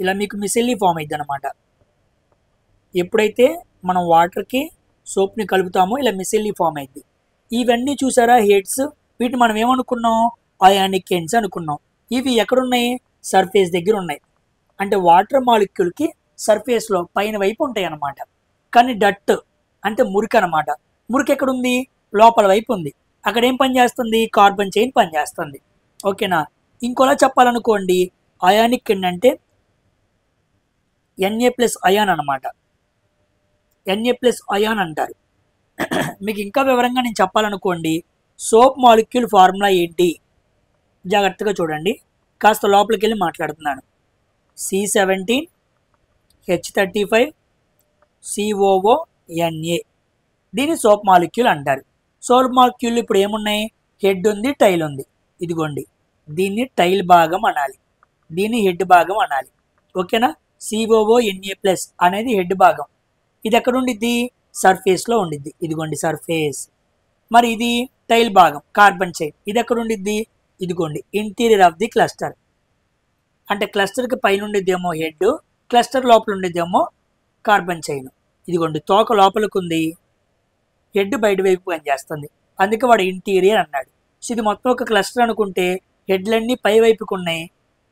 ఇలా మీకు మిసెల్లీ ఫామ్ అయింది అనమాట. ఎప్పుడైతే మనం వాటర్కి సోప్ని కలుపుతామో ఇలా మిసెల్లీ ఫామ్ అయింది. ఇవన్నీ చూసారా హెడ్స్, వీటిని మనం ఏమనుకున్నాం? అయానిక్ ఎండ్స్ అనుకున్నాం. ఇవి ఎక్కడున్నాయి? సర్ఫేస్ దగ్గర ఉన్నాయి. అంటే వాటర్ మాలిక్యూల్కి సర్ఫేస్లో పైన వైపు ఉంటాయి అన్నమాట. కానీ డట్ అంటే మురికి అనమాట. మురికి ఎక్కడుంది? లోపల వైపు ఉంది. అక్కడ ఏం పని చేస్తుంది? కార్బన్ చైన్ పని చేస్తుంది. ఓకేనా, ఇంకోలా చెప్పాలనుకోండి, అయానిక్ ఎండ్ అంటే Na+ అయాన్ అనమాట. Na+ అయాన్ అంటారు. మీకు ఇంకా వివరంగా నేను చెప్పాలనుకోండి, సోప్ మాలిక్యూల్ ఫార్ములా ఏంటి? జాగ్రత్తగా చూడండి, కాస్త లోపలికి వెళ్ళి మాట్లాడుతున్నాను. C17H35COO దీన్ని సోప్ మాలిక్యూల్ అంటారు. సోప్ మాలిక్యూల్ ఇప్పుడు ఏమున్నాయి? హెడ్ ఉంది, టైల్ ఉంది. ఇదిగోండి, దీన్ని టైల్ భాగం అనాలి, దీన్ని హెడ్ భాగం అనాలి. ఓకేనా, COO Na+ అనేది హెడ్ భాగం. ఇది ఎక్కడ ఉండిద్ది? సర్ఫేస్లో ఉండిద్ది. ఇదిగోండి సర్ఫేస్. మరి ఇది టైల్ భాగం, కార్బన్ చైన్. ఇది ఎక్కడ ఉండిద్ది? ఇదిగోండి ఇంటీరియర్ ఆఫ్ ది క్లస్టర్. అంటే క్లస్టర్కి పైన ఉండేదేమో హెడ్, క్లస్టర్ లోపల ఉండేదేమో కార్బన్ చైన్. ఇదిగోండి తోక లోపలికి ఉంది, హెడ్ బయట వైపు పనిచేస్తుంది, అందుకే వాడు ఇంటీరియర్ అన్నాడు. సో ఇది మొత్తం ఒక క్లస్టర్ అనుకుంటే హెడ్లన్నీ పై వైపుకు ఉన్నాయి,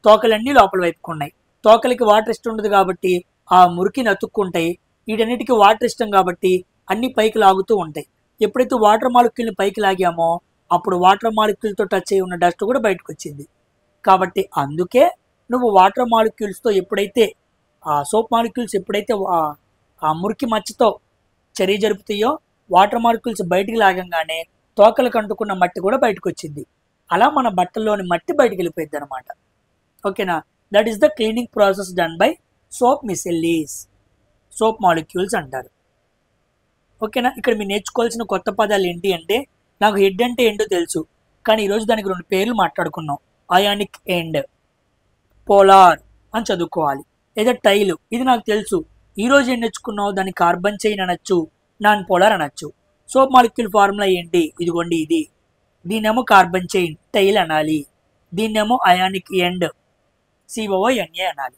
తోకలన్నీ లోపల వైపుకు ఉన్నాయి. తోకలకి వాటర్ ఇష్టం ఉండదు కాబట్టి ఆ మురికిని అతుక్కుంటాయి. వీటన్నిటికీ వాటర్ ఇష్టం కాబట్టి అన్ని పైకి లాగుతూ ఉంటాయి. ఎప్పుడైతే వాటర్ మాలిక్యూల్ని పైకి లాగామో అప్పుడు వాటర్ మాలిక్యూల్తో టచ్ అయి ఉన్న డస్ట్ కూడా బయటకు వచ్చింది. కాబట్టి అందుకే నువ్వు వాటర్ మాలిక్యూల్స్తో ఎప్పుడైతే ఆ సోప్ మాలిక్యూల్స్ ఎప్పుడైతే ఆ మురికి మచ్చతో చర్య జరుపుతాయో వాటర్ మాలిక్యూల్స్ బయటికి లాగంగానే తోకలకు అంటుకున్న మట్టి కూడా బయటకు వచ్చింది. అలా మన బట్టల్లోని మట్టి బయటికి వెళ్ళిపోయింది అనమాట. ఓకేనా, that is the cleaning process done by soap micelles, soap molecules అంటారు. ఓకేనా, ఇక్కడ మీరు నేర్చుకోవాల్సిన కొత్త పదాలు ఏంటి అంటే, నాకు హెడ్ అంటే ఏంటో తెలుసు కానీ ఈరోజు దానికి రెండు పేర్లు మాట్లాడుకున్నాం. అయానిక్ ఎండ్, పోలార్ అని చదువుకోవాలి. లేదా టైల్, ఇది నాకు తెలుసు. ఈరోజు ఏం నేర్చుకున్నావు? దాన్ని కార్బన్ చైన్ అనొచ్చు, నాన్ పోలార్ అనొచ్చు. సోప్ మాలిక్యూల్ ఫార్ములా ఏంటి? ఇదిగోండి ఇది. దీన్నేమో కార్బన్ చైన్ టైల్ అనాలి, దీన్నేమో అయానిక్ ఎండ్ COO Na అనాలి.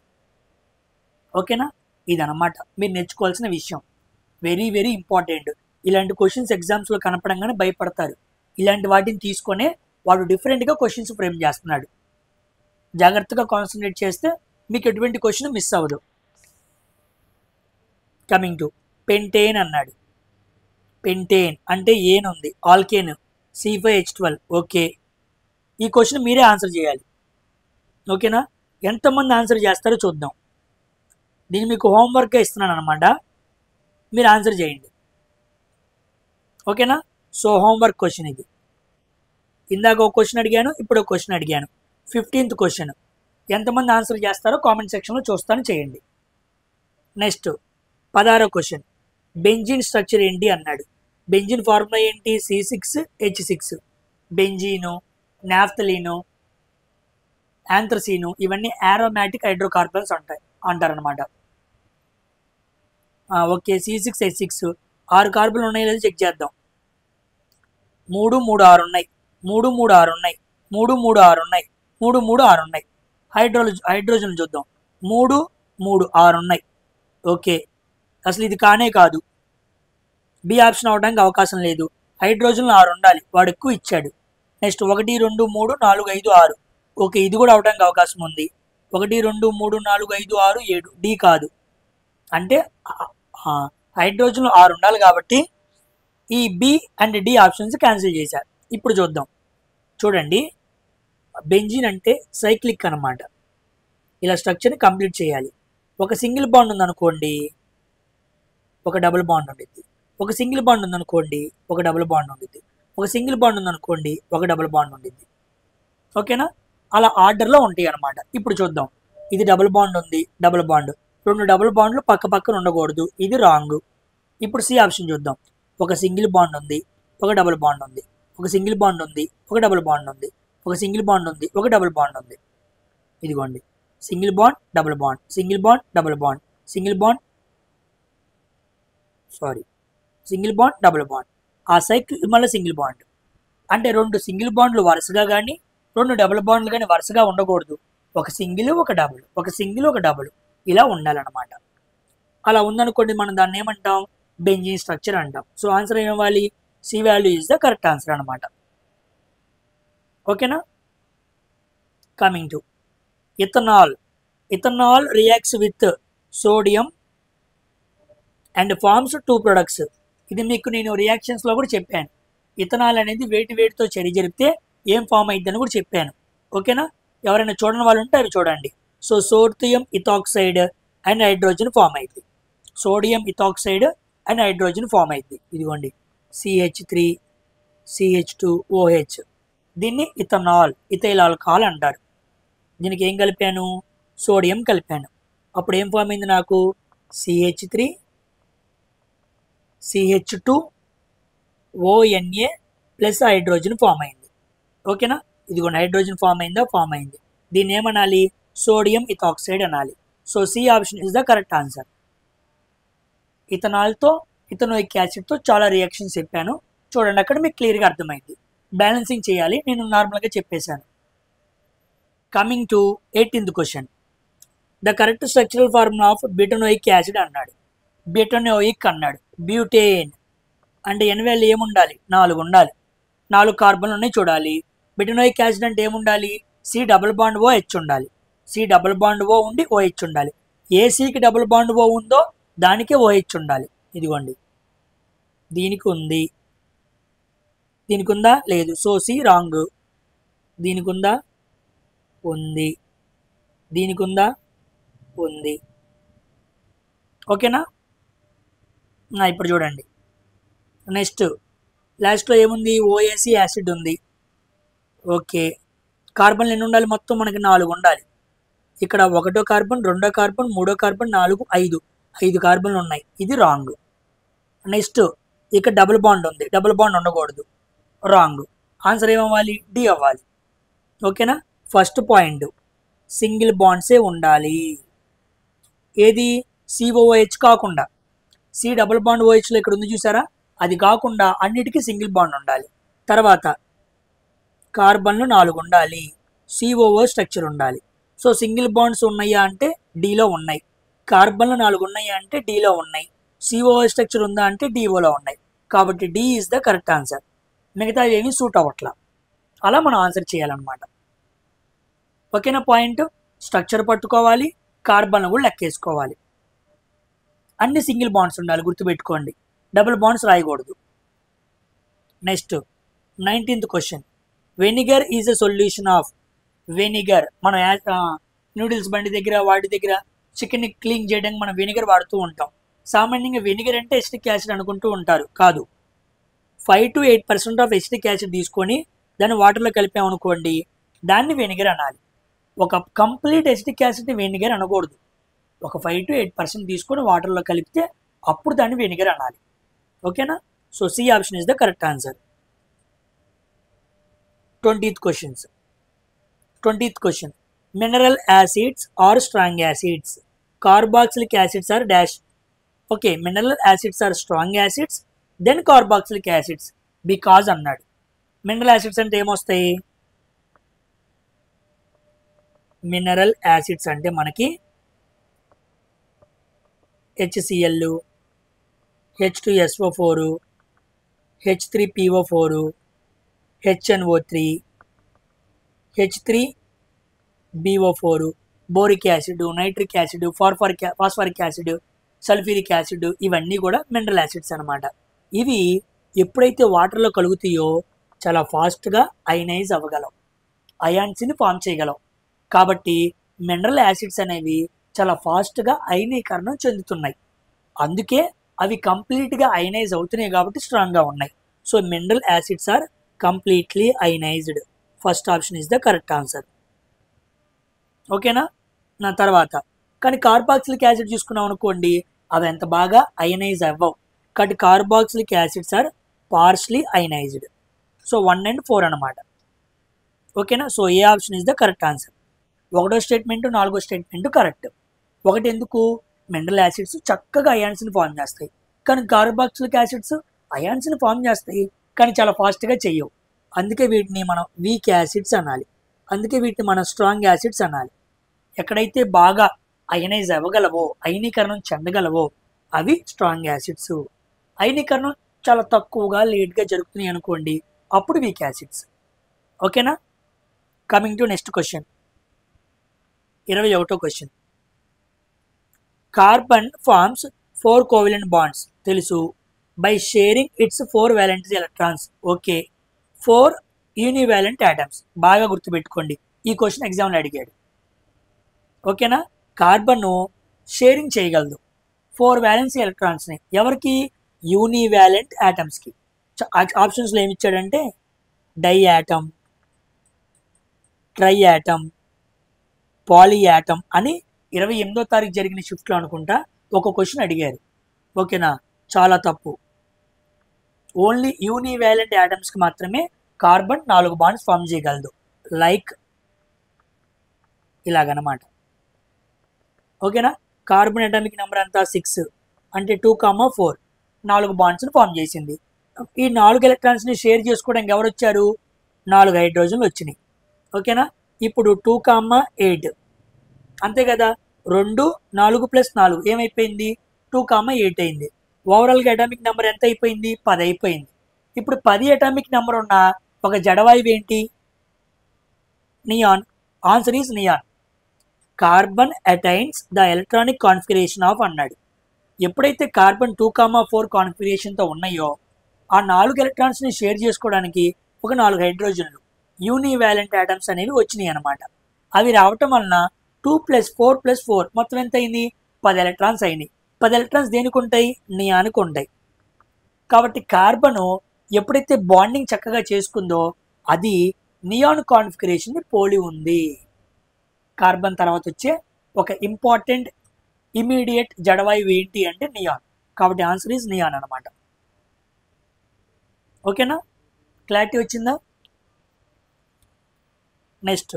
ఓకేనా, ఇదన్నమాట మీరు నేర్చుకోవాల్సిన విషయం. Very very important. ఇలాంటి క్వశ్చన్స్ ఎగ్జామ్స్లో కనపడంగానే భయపడతారు. ఇలాంటి వాటిని తీసుకొనే వాడు డిఫరెంట్గా క్వశ్చన్స్ ఫ్రేమ్ చేస్తున్నాడు. జాగ్రత్తగా కాన్సన్ట్రేట్ చేస్తే మీకు ఎటువంటి క్వశ్చన్ మిస్ అవ్వదు. కమింగ్ టు పెంటేన్ అన్నాడు. పెంటేన్ అంటే ఏనుంది, ఆల్కేన్ C5H12. ఓకే, ఈ క్వశ్చన్ మీరే ఆన్సర్ చేయాలి. ఓకేనా? ఎంతమంది ఆన్సర్ చేస్తారో చూద్దాం. దీన్ని మీకు హోంవర్క్గా ఇస్తున్నాను అనమాట, మీరు ఆన్సర్ చేయండి. ఓకేనా? సో హోంవర్క్ క్వశ్చన్ ఇది. ఇందాక ఒక క్వశ్చన్ అడిగాను, ఇప్పుడు ఒక క్వశ్చన్ అడిగాను. 15th question. ఎంతమంది ఆన్సర్ చేస్తారో కామెంట్ సెక్షన్లో చూస్తాను, చేయండి. నెక్స్ట్ 16వ క్వశ్చన్. బెంజీన్ స్ట్రక్చర్ ఏంటి అన్నాడు. బెంజీన్ ఫార్ములా ఏంటి? C6H6. బెంజీను, నాఫ్థలీను, యాంథ్రసీను ఇవన్నీ ఆరోమాటిక్ హైడ్రోకార్బన్స్ అంటారనమాట. ఓకే, C6H6 6 కార్బన్లు ఉన్నాయి లేదా చెక్ చేద్దాం. 3 3 6 ఉన్నాయి, 3 3 6 ఉన్నాయి, 3 3 6 ఉన్నాయి, 3 3 6 ఉన్నాయి. హైడ్రోజన్ చూద్దాం. 3 3 6 ఉన్నాయి. ఓకే, అసలు ఇది కానే కాదు. బి ఆప్షన్ అవడానికి అవకాశం లేదు. హైడ్రోజన్లు 6 ఉండాలి, వాడు ఎక్కువ ఇచ్చాడు. నెక్స్ట్ 1 2 3 4 5 6. ఓకే, ఇది కూడా అవడానికి అవకాశం ఉంది. 1 2 3 4 5 6 7. డి కాదు. అంటే హైడ్రోజన్లు 6 ఉండాలి కాబట్టి ఈ B and D options cancel చేశారు. ఇప్పుడు చూద్దాం. చూడండి, బెంజీన్ అంటే సైక్లిక్ అనమాట. ఇలా స్ట్రక్చర్ని కంప్లీట్ చేయాలి. ఒక సింగిల్ బాండ్ ఉందనుకోండి, ఒక డబుల్ బాండ్ ఉండిద్ది. ఒక సింగిల్ బాండ్ ఉందనుకోండి, ఒక డబుల్ బాండ్ ఉండిద్ది. ఒక సింగిల్ బాండ్ ఉందనుకోండి, ఒక డబుల్ బాండ్ ఉండిద్ది. ఓకేనా? అలా ఆర్డర్లో ఉంటాయి అనమాట. ఇప్పుడు చూద్దాం. ఇది డబుల్ బాండ్ ఉంది, డబుల్ బాండ్. 2 డబుల్ బాండ్లు పక్క పక్కన ఉండకూడదు, ఇది రాంగ్. ఇప్పుడు సి ఆప్షన్ చూద్దాం. ఒక సింగిల్ బాండ్ ఉంది, ఒక డబుల్ బాండ్ ఉంది. ఒక సింగిల్ బాండ్ ఉంది, ఒక డబుల్ బాండ్ ఉంది. ఒక సింగిల్ బాండ్ ఉంది, ఒక డబుల్ బాండ్ ఉంది. ఇదిగోండి, single bond double bond, single bond double bond, single bond double bond. ఆ సైకిల్ మళ్ళీ సింగిల్ బాండ్. అంటే 2 సింగిల్ బాండ్లు వరుసగా కానీ 2 డబుల్ బాండ్లు కానీ వరుసగా ఉండకూడదు. ఒక సింగిల్, ఒక డబుల్, ఒక సింగిల్, ఒక డబుల్, ఇలా ఉండాలన్నమాట. అలా ఉందనుకోండి, మనం దాన్ని ఏమంటాం? బెంజీన్ స్ట్రక్చర్ అంటాం. సో ఆన్సర్ ఏమవ్వాలి? C value is the correct answer అనమాట. ఓకేనా? Coming to ethanol. Ethanol reacts with sodium and forms 2 products. ఇది మీకు నేను రియాక్షన్స్లో కూడా చెప్పాను. ఇథనాల్ అనేది వేటితో చర్య జరిపితే ఏం ఫామ్ అయిద్దని కూడా చెప్పాను. ఓకేనా? ఎవరైనా చూడని వాళ్ళు ఉంటే అవి చూడండి. So sodium ethoxide and hydrogen form అయింది. Sodium ethoxide and hydrogen form అయింది. ఇదిగోండి, CH3 CH2OH. దీన్ని ఇథైల్ ఆల్కహాల్ అంటారు. దీనికి ఏం కలిపాను? సోడియం కలిపాను. అప్పుడు ఏం ఫామ్ అయింది నాకు? CH3 CH2ONA plus hydrogen form అయింది. ఓకేనా? ఇదిగోండి, హైడ్రోజన్ ఫామ్ అయింది. దీన్ని ఏమనాలి? సోడియం ఇథాక్సైడ్ అనాలి. So C option is the correct answer. ఇథనాల్తో ఇథనోయిక్ యాసిడ్తో చాలా రియాక్షన్స్ చెప్పాను, చూడండి, అక్కడ మీకు క్లియర్గా అర్థమైంది. బ్యాలెన్సింగ్ చేయాలి, నేను నార్మల్గా చెప్పేశాను. Coming to 18th question. The correct structural formula of butanoic acid అన్నాడు. బ్యూటనోయిక్ అన్నాడు. బ్యూటేన్ అంటే ఎన్ వాల్యూ ఏముండాలి? 4 ఉండాలి. 4 కార్బన్లు ఉన్నాయి చూడాలి. బ్యూటనోయిక్ యాసిడ్ అంటే ఏముండాలి? C double bond O H ఉండాలి. సి డబుల్ బాండ్ ఓ ఉండి ఓహెచ్ ఉండాలి. ఏ సికి డబుల్ బాండ్ ఓ ఉందో దానికే ఓహెచ్ ఉండాలి. ఇదిగోండి, దీనికి ఉంది, దీనికి ఉందా? లేదు. So C wrong. దీనికి ఉందా? ఉంది. దీనికి ఉందా? ఉంది. ఓకేనా? ఇప్పుడు చూడండి, నెక్స్ట్ లాస్ట్లో ఏముంది? OAC యాసిడ్ ఉంది. ఓకే, కార్బన్లు ఎన్ని ఉండాలి? మొత్తం మనకి 4 ఉండాలి. ఇక్కడ 1వ కార్బన్, 2వ కార్బన్, 3వ కార్బన్, 4 5 కార్బన్లు ఉన్నాయి. ఇది రాంగ్. నెక్స్ట్ ఇక్కడ డబుల్ బాండ్ ఉంది, డబుల్ బాండ్ ఉండకూడదు, రాంగ్. ఆన్సర్ ఏమవ్వాలి? డి అవ్వాలి. ఓకేనా? ఫస్ట్ పాయింట్, సింగిల్ బాండ్సే ఉండాలి. ఏది? COOH కాకుండా. సి డబుల్ బాండ్ OHలో ఇక్కడ ఉంది చూసారా, అది కాకుండా అన్నిటికీ సింగిల్ బాండ్ ఉండాలి. తర్వాత కార్బన్లు 4 ఉండాలి, COO స్ట్రక్చర్ ఉండాలి. సో సింగిల్ బాండ్స్ ఉన్నాయా అంటే డీలో ఉన్నాయి. కార్బన్లు 4 ఉన్నాయా అంటే డీలో ఉన్నాయి. సిఓఓ స్ట్రక్చర్ ఉందా అంటే డిఓలో ఉన్నాయి. కాబట్టి D is the correct answer. మిగతా ఏమీ సూట్ అవ్వట్లా. అలా మనం ఆన్సర్ చేయాలన్నమాట. ఓకేనా? పాయింట్ స్ట్రక్చర్ పట్టుకోవాలి, కార్బన్ కూడా లెక్కేసుకోవాలి. అన్ని సింగిల్ బాండ్స్ ఉండాలి, గుర్తుపెట్టుకోండి. డబుల్ బాండ్స్ రాయకూడదు. Next 19th question. Vinegar is a solution of. Vinegar మనం నూడిల్స్ బండి దగ్గర వాటి దగ్గర చికెన్ని క్లీన్ చేయడానికి మనం వెనిగర్ వాడుతూ ఉంటాం. సామాన్యంగా వెనిగర్ అంటే ఎసిటిక్ యాసిడ్ అనుకుంటూ ఉంటారు. కాదు, 5 to 8% ఆఫ్ ఎసిటిక్ యాసిడ్ తీసుకొని దాన్ని వాటర్లో కలిపామనుకోండి, దాన్ని వెనిగర్ అనాలి. ఒక కంప్లీట్ ఎసిటిక్ యాసిడ్ని వెనిగర్ అనకూడదు. ఒక 5 to 8% తీసుకొని వాటర్లో కలిపితే అప్పుడు దాన్ని వెనిగర్ అనాలి. ఓకేనా? So C option is the correct answer. 20th question. Mineral acids are strong acids. Carboxylic acids are dash. Okay, mineral acids are strong acids, then carboxylic acids because అన్నాడు. మినరల్ యాసిడ్స్ అంటే ఏమొస్తాయి? Mineral acids అంటే మనకి HCl, H2SO4, H3PO4, HNO3, H3BO4, boric acid, nitric acid, phosphoric acid, sulphuric acid, ఇవన్నీ కూడా mineral acids అనమాట. ఇవి ఎప్పుడైతే వాటర్లో కలుగుతాయో చాలా ఫాస్ట్గా అయనైజ్ అవ్వగలవు, అయాన్స్ని ఫామ్ చేయగలవు. కాబట్టి మినరల్ యాసిడ్స్ అనేవి చాలా ఫాస్ట్గా అయనీకరణం చెందుతున్నాయి. అందుకే అవి కంప్లీట్గా అయనైజ్ అవుతున్నాయి కాబట్టి స్ట్రాంగ్గా ఉన్నాయి. So mineral acids are completely ionised. First option is the correct answer. ఓకేనా? నా తర్వాత కానీ కార్బాక్సిలిక్ యాసిడ్ చూసుకున్నాం అనుకోండి, అవి ఎంత బాగా అయనైజ్ అవ్వవు. కాబట్టి carboxylic acids are partially ionised. So 1 and 4 అనమాట. ఓకేనా? So A option is the correct answer. 1వ స్టేట్మెంట్ 4వ స్టేట్మెంట్ కరెక్ట్. ఒకటి ఎందుకు? మినరల్ యాసిడ్స్ చక్కగా అయాన్స్ని ఫామ్ చేస్తాయి, కానీ కార్బాక్సిలిక్ యాసిడ్స్ అయాన్స్ని ఫామ్ చేస్తాయి కానీ చాలా ఫాస్ట్గా చెయ్యవు. అందుకే వీటిని మనం వీక్ యాసిడ్స్ అనాలి. అందుకే వీటిని మనం స్ట్రాంగ్ యాసిడ్స్ అనాలి. ఎక్కడైతే బాగా అయనైజ్ అవ్వగలవో, అయనీకరణం చెందగలవో అవి స్ట్రాంగ్ యాసిడ్స్. అయనీకరణం చాలా తక్కువగా లేట్గా జరుగుతున్నాయి అనుకోండి, అప్పుడు వీక్ యాసిడ్స్. ఓకేనా? Coming to next question. 21వ question. Carbon forms 4 covalent bonds తెలుసు by sharing its 4 valence electrons. Okay, 4 univalent atoms. బాగా గుర్తుపెట్టుకోండి, ఈ క్వశ్చన్ ఎగ్జామ్లో అడిగాడు. ఓకేనా? కార్బన్ షేరింగ్ చేయగలదు 4 వ్యాలెన్సీ ఎలక్ట్రాన్స్ని. ఎవరికి? యూనివాలెంట్ ఆటమ్స్కి. ఆప్షన్స్లో ఏమి ఇచ్చాడంటే diatom, triatom, polyatom అని 28వ తారీఖు జరిగిన షిఫ్ట్లో అనుకుంటా ఒక క్వశ్చన్ అడిగారు. ఓకేనా? చాలా తప్పు. ఓన్లీ యూనివాలెంట్ యాటమ్స్కి మాత్రమే కార్బన్ 4 బాండ్స్ ఫామ్ చేయగలదు. లైక్ ఇలాగనమాట. ఓకేనా? కార్బన్ అటామిక్ నెంబర్ అంతా 6 అంటే 2,4 4 బాండ్స్ని ఫామ్ చేసింది. ఈ 4 ఎలక్ట్రాన్స్ని షేర్ చేసుకోవడానికి ఎవరు వచ్చారు? 4 హైడ్రోజన్లు వచ్చినాయి. ఓకేనా? ఇప్పుడు 2,8 అంతే కదా. 2 4 + 4 ఏమైపోయింది? 2,8 అయింది. ఓవరాల్గా అటామిక్ నెంబర్ ఎంత అయిపోయింది? 10 అయిపోయింది. ఇప్పుడు 10 అటామిక్ నెంబర్ ఉన్న ఒక జడవాయువు ఏంటి? Neon. Answer is neon. Carbon attains the electronic configuration of అన్నాడు. ఎప్పుడైతే కార్బన్ 2,4 కాన్ఫిగరేషన్తో ఉన్నాయో ఆ 4 ఎలక్ట్రాన్స్ని షేర్ చేసుకోవడానికి ఒక 4 హైడ్రోజన్లు యూనివాలెంట్ ఆటమ్స్ అనేవి వచ్చినాయి అనమాట. అవి రావటం వలన 2 + 4 + 4 మొత్తం ఎంత అయింది? 10 ఎలక్ట్రాన్స్ అయినాయి. 10 ఎలక్ట్రాన్స్ దేనికి ఉంటాయి? నియానికి ఉంటాయి. కాబట్టి కార్బన్ ఎప్పుడైతే బాండింగ్ చక్కగా చేసుకుందో అది నియాన్ కాన్ఫిగరేషన్ని పోలి ఉంది. కార్బన్ తర్వాత వచ్చే ఒక ఇంపార్టెంట్ ఇమీడియట్ జడవాయువు ఏంటి అంటే నియాన్. కాబట్టి ఆన్సర్ ఈజ్ నియాన్ అనమాట. ఓకేనా? క్లారిటీ వచ్చిందా? Next,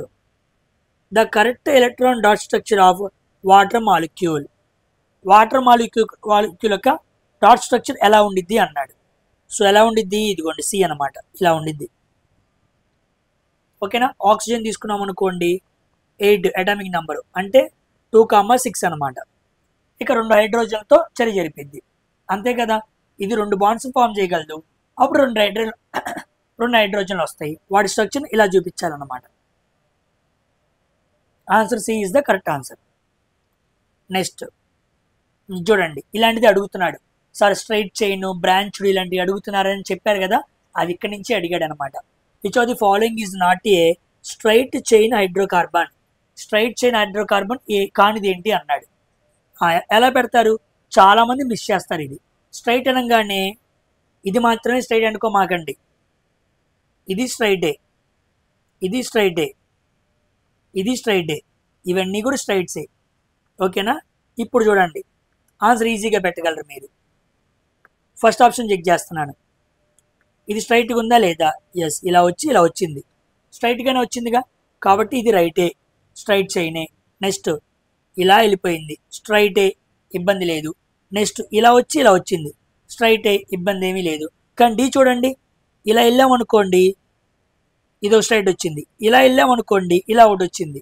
the correct electron dot structure of water molecule. Water molecule యొక్క డాట్ స్ట్రక్చర్ ఎలా ఉండిద్ది అన్నాడు. సో ఎలా ఉండిద్ది? ఇదిగోండి సి అనమాట, ఇలా ఉండిద్ది. ఓకేనా? ఆక్సిజన్ తీసుకున్నాం అనుకోండి, 8 అటామిక్ నెంబరు అంటే 2,6 అనమాట. ఇక 2 హైడ్రోజన్లతో చరి జరిపిద్ది. అంతే కదా, ఇది 2 బాండ్స్ ఫామ్ చేయగలదు. అప్పుడు 2 హైడ్రోజన్లు వస్తాయి. వాటి స్ట్రక్చర్ ఇలా చూపించాలన్నమాట. Answer C is the correct answer. Next చూడండి, ఇలాంటిది అడుగుతున్నాడు సార్, స్ట్రైట్ చైన్, బ్రాంచ్డ్ ఇలాంటివి అడుగుతున్నారని చెప్పారు కదా, అది ఇక్కడి నుంచి అడిగాడు అనమాట. Which of the following is not a straight chain hydrocarbon. Straight chain hydrocarbon ఏ కానిది ఏంటి అన్నాడు. ఎలా పెడతారు, చాలా మంది మిస్ చేస్తారు. ఇది స్ట్రైట్ అనగానే ఇది మాత్రమే స్ట్రైట్ అనుకోమాకండి. ఇది స్ట్రైటే, ఇది స్ట్రైటే, ఇది స్ట్రైటే, ఇవన్నీ కూడా స్ట్రైట్సే. ఓకేనా. ఇప్పుడు చూడండి, ఆన్సర్ ఈజీగా పెట్టగలరు మీరు. ఫస్ట్ ఆప్షన్ చెక్ చేస్తున్నాను, ఇది స్ట్రైట్గా ఉందా లేదా. ఎస్, ఇలా వచ్చి ఇలా వచ్చింది, స్ట్రైట్గానే వచ్చిందిగా, కాబట్టి ఇది రైటే, స్ట్రైట్ చైనే. నెక్స్ట్ ఇలా వెళ్ళిపోయింది, స్ట్రైటే, ఇబ్బంది లేదు. నెక్స్ట్ ఇలా వచ్చి ఇలా వచ్చింది, స్ట్రైటే, ఇబ్బంది ఏమీ లేదు. కానీ డి చూడండి, ఇలా వెళ్ళామనుకోండి ఇదో స్ట్రైట్ వచ్చింది, ఇలా వెళ్ళామనుకోండి ఇలా ఒకటి వచ్చింది.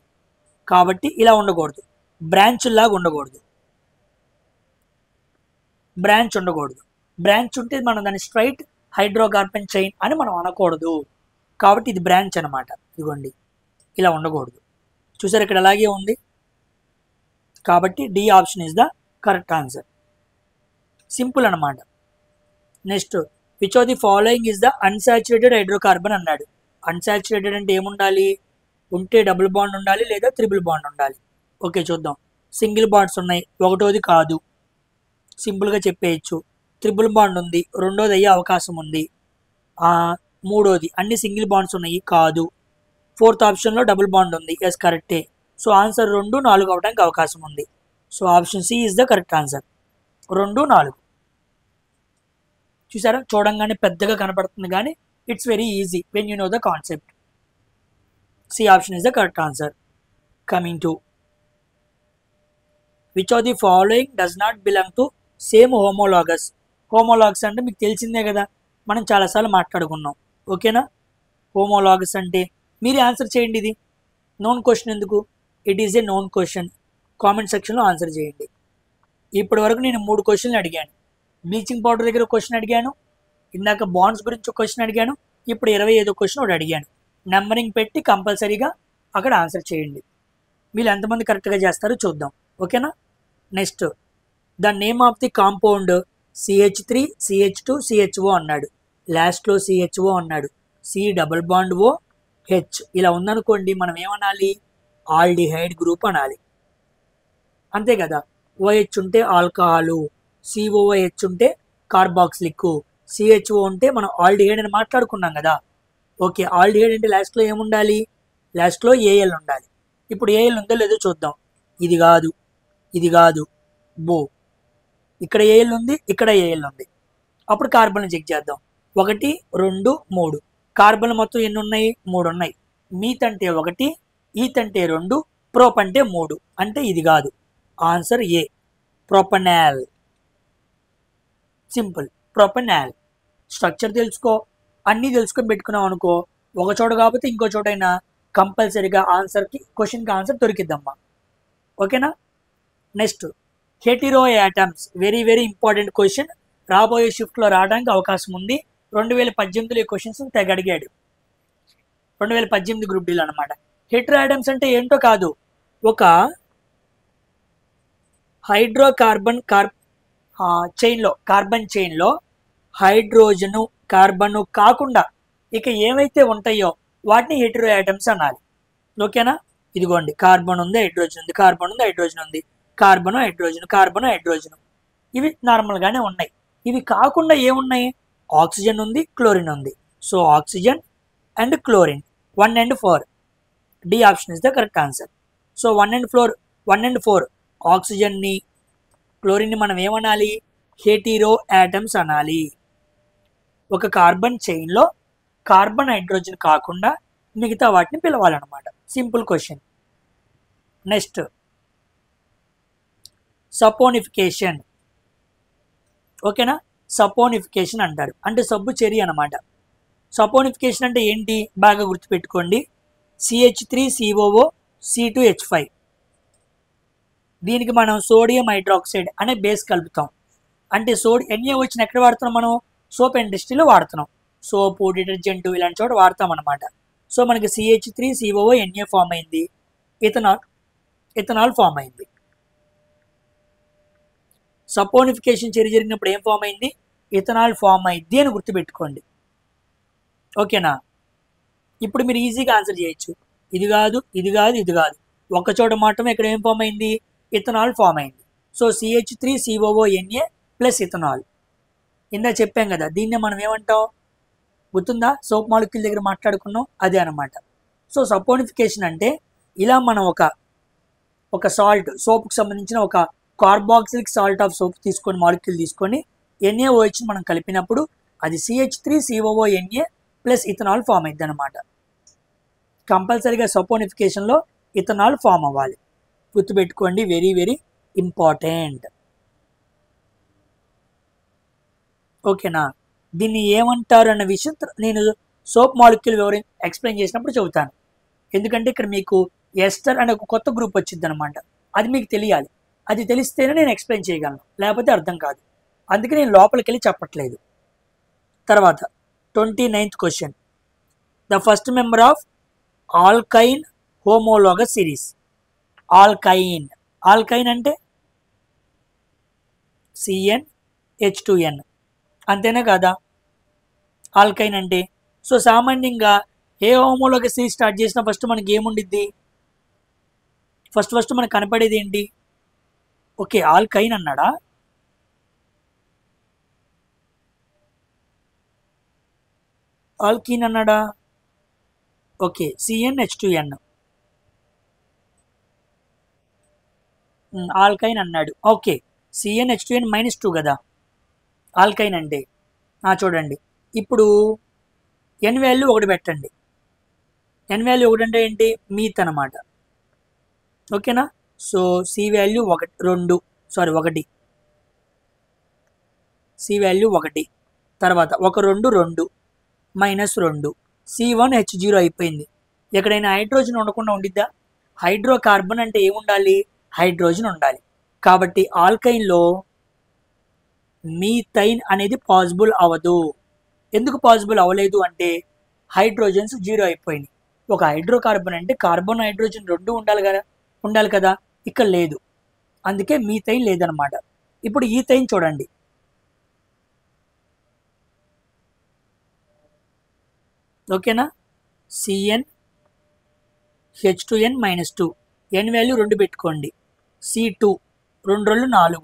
కాబట్టి ఇలా ఉండకూడదు, బ్రాంచ్ లాగా ఉండకూడదు, బ్రాంచ్ ఉండకూడదు. బ్రాంచ్ ఉంటే మనం దాన్ని స్ట్రైట్ హైడ్రోకార్బన్ చైన్ అని మనం అనకూడదు. కాబట్టి ఇది బ్రాంచ్ అనమాట. ఇదిగోండి, ఇలా ఉండకూడదు. చూసారు, ఇక్కడ అలాగే ఉంది. కాబట్టి D option is the correct answer. Simple అనమాట. Next, which of the following is the unsaturated hydrocarbon అన్నాడు. అన్సాచురేటెడ్ అంటే ఏముండాలి, ఉంటే డబుల్ బాండ్ ఉండాలి లేదా ట్రిపుల్ బాండ్ ఉండాలి. ఓకే, చూద్దాం. సింగిల్ బాండ్స్ ఉన్నాయి, ఒకటోది కాదు, సింపుల్గా చెప్పేయచ్చు. ట్రిపుల్ బాండ్ ఉంది, రెండోది అయ్యే అవకాశం ఉంది. మూడోది అన్ని సింగిల్ బాండ్స్ ఉన్నాయి, కాదు. ఫోర్త్ ఆప్షన్లో డబుల్ బాండ్ ఉంది, ఎస్ కరెక్టే. సో ఆన్సర్ 2, 4 అవడానికి అవకాశం ఉంది. So option C is the correct answer. 2, 4. చూసారా, చూడంగానే పెద్దగా కనపడుతుంది కానీ it's very easy when you know the concept. C option is the correct answer. Coming to which of the following does not belong to same homologous. Homologous అంటే మీకు తెలిసిందే కదా, మనం చాలాసార్లు మాట్లాడుకున్నాం. ఓకేనా. హోమోలాగస్ అంటే మీరు ఆన్సర్ చేయండి. ఇది నోన్ క్వశ్చన్ ఎందుకు, it is a known question. Comment సెక్షన్లో ఆన్సర్ చేయండి. ఇప్పటి వరకు నేను 3 క్వశ్చన్లు అడిగాను. బ్లీచింగ్ పౌడర్ దగ్గర క్వశ్చన్ అడిగాను, ఇందాక బాండ్స్ గురించి క్వశ్చన్ అడిగాను, ఇప్పుడు 25వ క్వశ్చన్ ఒకటి అడిగాను. నెంబరింగ్ పెట్టి కంపల్సరీగా అక్కడ ఆన్సర్ చేయండి. మీరు ఎంతమంది కరెక్ట్గా చేస్తారో చూద్దాం. ఓకేనా. Next, the name of the compound CH3 CH2 CHO అన్నాడు. లాస్ట్లో CHO అన్నాడు. C double bond O H ఇలా ఉందనుకోండి, మనం ఏమనాలి, ఆల్డిహైడ్ గ్రూప్ అనాలి. అంతే కదా. OH ఉంటే ఆల్కహాలు, COOH ఉంటే కార్బాక్సిలిక్, CHO ఉంటే మనం ఆల్డిహైడ్ అని మాట్లాడుకున్నాం కదా. ఓకే, ఆల్డిహైడ్ అంటే లాస్ట్లో ఏముండాలి, లాస్ట్లో AL ఉండాలి. ఇప్పుడు AL ఉందో లేదో చూద్దాం. ఇది కాదు, ఇది కాదు, బో, ఇక్కడ AL ఉంది, ఇక్కడ AL ఉంది. అప్పుడు కార్బన్ చెక్ చేద్దాం. 1, 2, 3 కార్బన్ మొత్తం ఎన్ని ఉన్నాయి, 3 ఉన్నాయి. మీత్ అంటే 1, ఈత్ అంటే 2, ప్రోప్ అంటే 3. అంటే ఇది కాదు. ఆన్సర్ ఏ, ప్రొపనాల్. Simple, propanol. స్ట్రక్చర్ తెలుసుకో, అన్నీ తెలుసుకొని పెట్టుకున్నాం అనుకో, ఒక చోట కాకపోతే ఇంకో చోటైనా కంపల్సరీగా ఆన్సర్కి, క్వశ్చన్కి ఆన్సర్ దొరికిద్దమ్మా. ఓకేనా. Next, Hetero atoms. Very very important question. రాబోయే షిఫ్ట్లో రావడానికి అవకాశం ఉంది. 2018లో ఈ క్వశ్చన్స్ తెగ అడిగాడు. 2018 గ్రూప్ డీలో అనమాట. హెటిరో యాటమ్స్ అంటే ఏంటో కాదు, ఒక హైడ్రోకార్బన్ చైన్లో, కార్బన్ చైన్లో హైడ్రోజను కార్బను కాకుండా ఇక ఏవైతే ఉంటాయో వాటిని హెటిరో యాటమ్స్ అనాలి. ఓకేనా. ఇదిగోండి, కార్బన్ ఉంది, హైడ్రోజన్ ఉంది, కార్బన్ ఉంది, హైడ్రోజన్ ఉంది, కార్బను హైడ్రోజన్, కార్బను హైడ్రోజన్, ఇవి నార్మల్గానే ఉన్నాయి. ఇవి కాకుండా ఏమున్నాయి, ఆక్సిజన్ ఉంది, క్లోరిన్ ఉంది. So oxygen and chlorine 1 and 4. D option is the correct answer. So 1 and 4 ఆక్సిజన్ని, క్లోరిన్ని మనం ఏమనాలి, హెటిరో యాటమ్స్ అనాలి. ఒక కార్బన్ చైన్లో కార్బన్ హైడ్రోజన్ కాకుండా మిగతా వాటిని పిలవాలన్నమాట. Simple question. Next, saponification. ఓకేనా. సపోనిఫికేషన్ అంటారు, అంటే సబ్బు చెరి అనమాట. సపోనిఫికేషన్ అంటే ఏంటి, బాగా గుర్తుపెట్టుకోండి. CH3COO C2H5. దీనికి మనం సోడియం హైడ్రాక్సైడ్ అనే బేస్ కలుపుతాం. అంటే Na వచ్చిన ఎక్కడ వాడుతున్నాం మనం? సోప్ ఇండస్ట్రీలో వాడుతున్నాం. సోపు, డిటర్జెంట్ ఇలాంటి చోట వాడతాం అనమాట. సో మనకి CH3COO Na ఫామ్ అయింది, ఇథనాల్ ఫామ్ అయింది. సపోనిఫికేషన్ చర్య జరిగినప్పుడు ఏం ఫామ్ అయింది? ఇథనాల్ ఫామ్ అయింది అని గుర్తుపెట్టుకోండి. ఓకేనా? ఇప్పుడు మీరు ఈజీగా ఆన్సర్ చేయొచ్చు. ఇది కాదు, ఇది కాదు, ఇది కాదు, ఒక చోట మాత్రమే ఇక్కడ ఏం ఫామ్ అయింది? ఇథనాల్ ఫామ్ అయింది. So CH3COO Na plus ethanol. ఇందా చెప్పాం కదా, దీన్నే మనం ఏమంటాం గుర్తుందా? సోప్ మాలిక్యూల్ దగ్గర మాట్లాడుకున్నాం, అదే అనమాట. సో సపోనిఫికేషన్ అంటే ఇలా మనం ఒక సాల్ట్, సోప్కి సంబంధించిన ఒక కార్బాక్సిలిక్ సాల్ట్ ఆఫ్ సోప్ తీసుకొని, మాలిక్యూల్ తీసుకొని NaOH మనం కలిపినప్పుడు అది CH3COO Na plus ethanol form అయింది అనమాట. కంపల్సరీగా సపోనిఫికేషన్లో ఇథనాల్ ఫామ్ అవ్వాలి, గుర్తుపెట్టుకోండి. Very very important. ఓకేనా? దీన్ని ఏమంటారు అన్న విషయం నేను సోప్ మాలిక్యూల్ ఎక్స్ప్లెయిన్ చేసినప్పుడు చెబుతాను. ఎందుకంటే ఇక్కడ మీకు ఎస్టర్ అనే ఒక కొత్త గ్రూప్ వచ్చింది అనమాట. అది మీకు తెలియాలి. అది తెలిస్తేనే నేను ఎక్స్ప్లెయిన్ చేయగలను, లేకపోతే అర్థం కాదు. అందుకే నేను లోపలికి వెళ్ళి చెప్పట్లేదు. తర్వాత 29th question. The first member of ఆల్కైన్ homologous series. ఆల్కైన్ అంటే CnH2n, అంతేనా కాదా? ఆల్కైన్ అంటే సో సామాన్యంగా ఏ హోమోలాగస్ సిరీస్ స్టార్ట్ చేసినా ఫస్ట్ మనకి ఏముండిద్ది? ఫస్ట్ మనకు కనపడేది ఏంటి? ఓకే, ఆల్కైన్ అన్నాడా? ఆల్కీన్ అన్నాడా? Okay, CnH2n. ఆల్కైన్ అన్నాడు. ఓకే, CnH2n -2 కదా ఆల్కైన్ అంటే. చూడండి, ఇప్పుడు N వాల్యూ 1 పెట్టండి. N వాల్యూ 1 అంటే ఏంటి? మీత్ అనమాట. ఓకేనా? So C value 1, C value 1, తర్వాత 1 2 -2 C1H0 అయిపోయింది. ఎక్కడైనా హైడ్రోజన్ ఉండకుండా ఉండిద్దా? హైడ్రోకార్బన్ అంటే ఏముండాలి? హైడ్రోజన్ ఉండాలి. కాబట్టి ఆల్కైన్లో మీథైన్ అనేది పాసిబుల్ అవ్వదు. ఎందుకు పాసిబుల్ అవ్వలేదు అంటే హైడ్రోజన్స్ 0 అయిపోయినాయి. ఒక హైడ్రోకార్బన్ అంటే కార్బన్, హైడ్రోజన్ 2 ఉండాలి కదా, ఇక్కడ లేదు. అందుకే మీథైన్ లేదనమాట. ఇప్పుడు ఈథైన్ చూడండి. ఓకేనా? CnH2n -2, N వాల్యూ 2 పెట్టుకోండి. C2 2 2 4,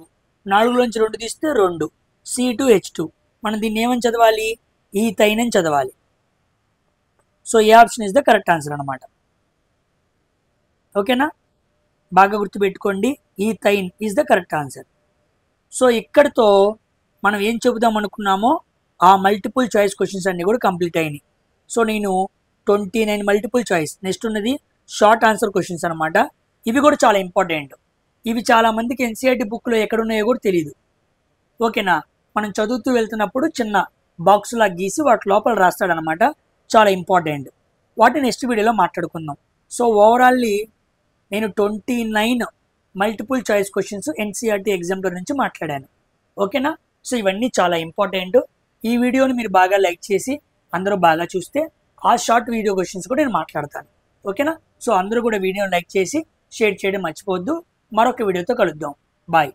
4లోంచి 2 తీస్తే 2, C2H2. మనం దీన్ని ఏమని చదవాలి? ఈథైన్ అని చదవాలి. So A option is the correct answer అనమాట. ఓకేనా? బాగా గుర్తుపెట్టుకోండి, ethyne is the correct answer. So ఇక్కడితో మనం ఏం చెబుదాం అనుకున్నామో ఆ మల్టిపుల్ చాయిస్ క్వశ్చన్స్ అన్నీ కూడా కంప్లీట్ అయినాయి. సో నేను 29 మల్టిపుల్ చాయిస్, నెక్స్ట్ ఉన్నది షార్ట్ ఆన్సర్ క్వశ్చన్స్ అనమాట. ఇవి కూడా చాలా ఇంపార్టెంట్. ఇవి చాలామందికి NCERT బుక్లో ఎక్కడున్నాయో కూడా తెలియదు. ఓకేనా? మనం చదువుతూ వెళ్తున్నప్పుడు చిన్న బాక్స్లా గీసి వాటి లోపల రాస్తాడనమాట. చాలా ఇంపార్టెంట్. వాటిని నెక్స్ట్ వీడియోలో మాట్లాడుకుందాం. సో ఓవరాల్లీ నేను 29 మల్టిపుల్ చాయిస్ క్వశ్చన్స్ NCERT ఎగ్జామ్లో నుంచి మాట్లాడాను. ఓకేనా? సో ఇవన్నీ చాలా ఇంపార్టెంట్. ఈ వీడియోని మీరు బాగా లైక్ చేసి అందరూ బాగా చూస్తే ఆ షార్ట్ వీడియో క్వశ్చన్స్ కూడా నేను మాట్లాడతాను. ఓకేనా? సో అందరూ కూడా వీడియోని లైక్ చేసి షేర్ చేయడం మర్చిపోవద్దు. మరొక వీడియోతో కలుద్దాం. బాయ్.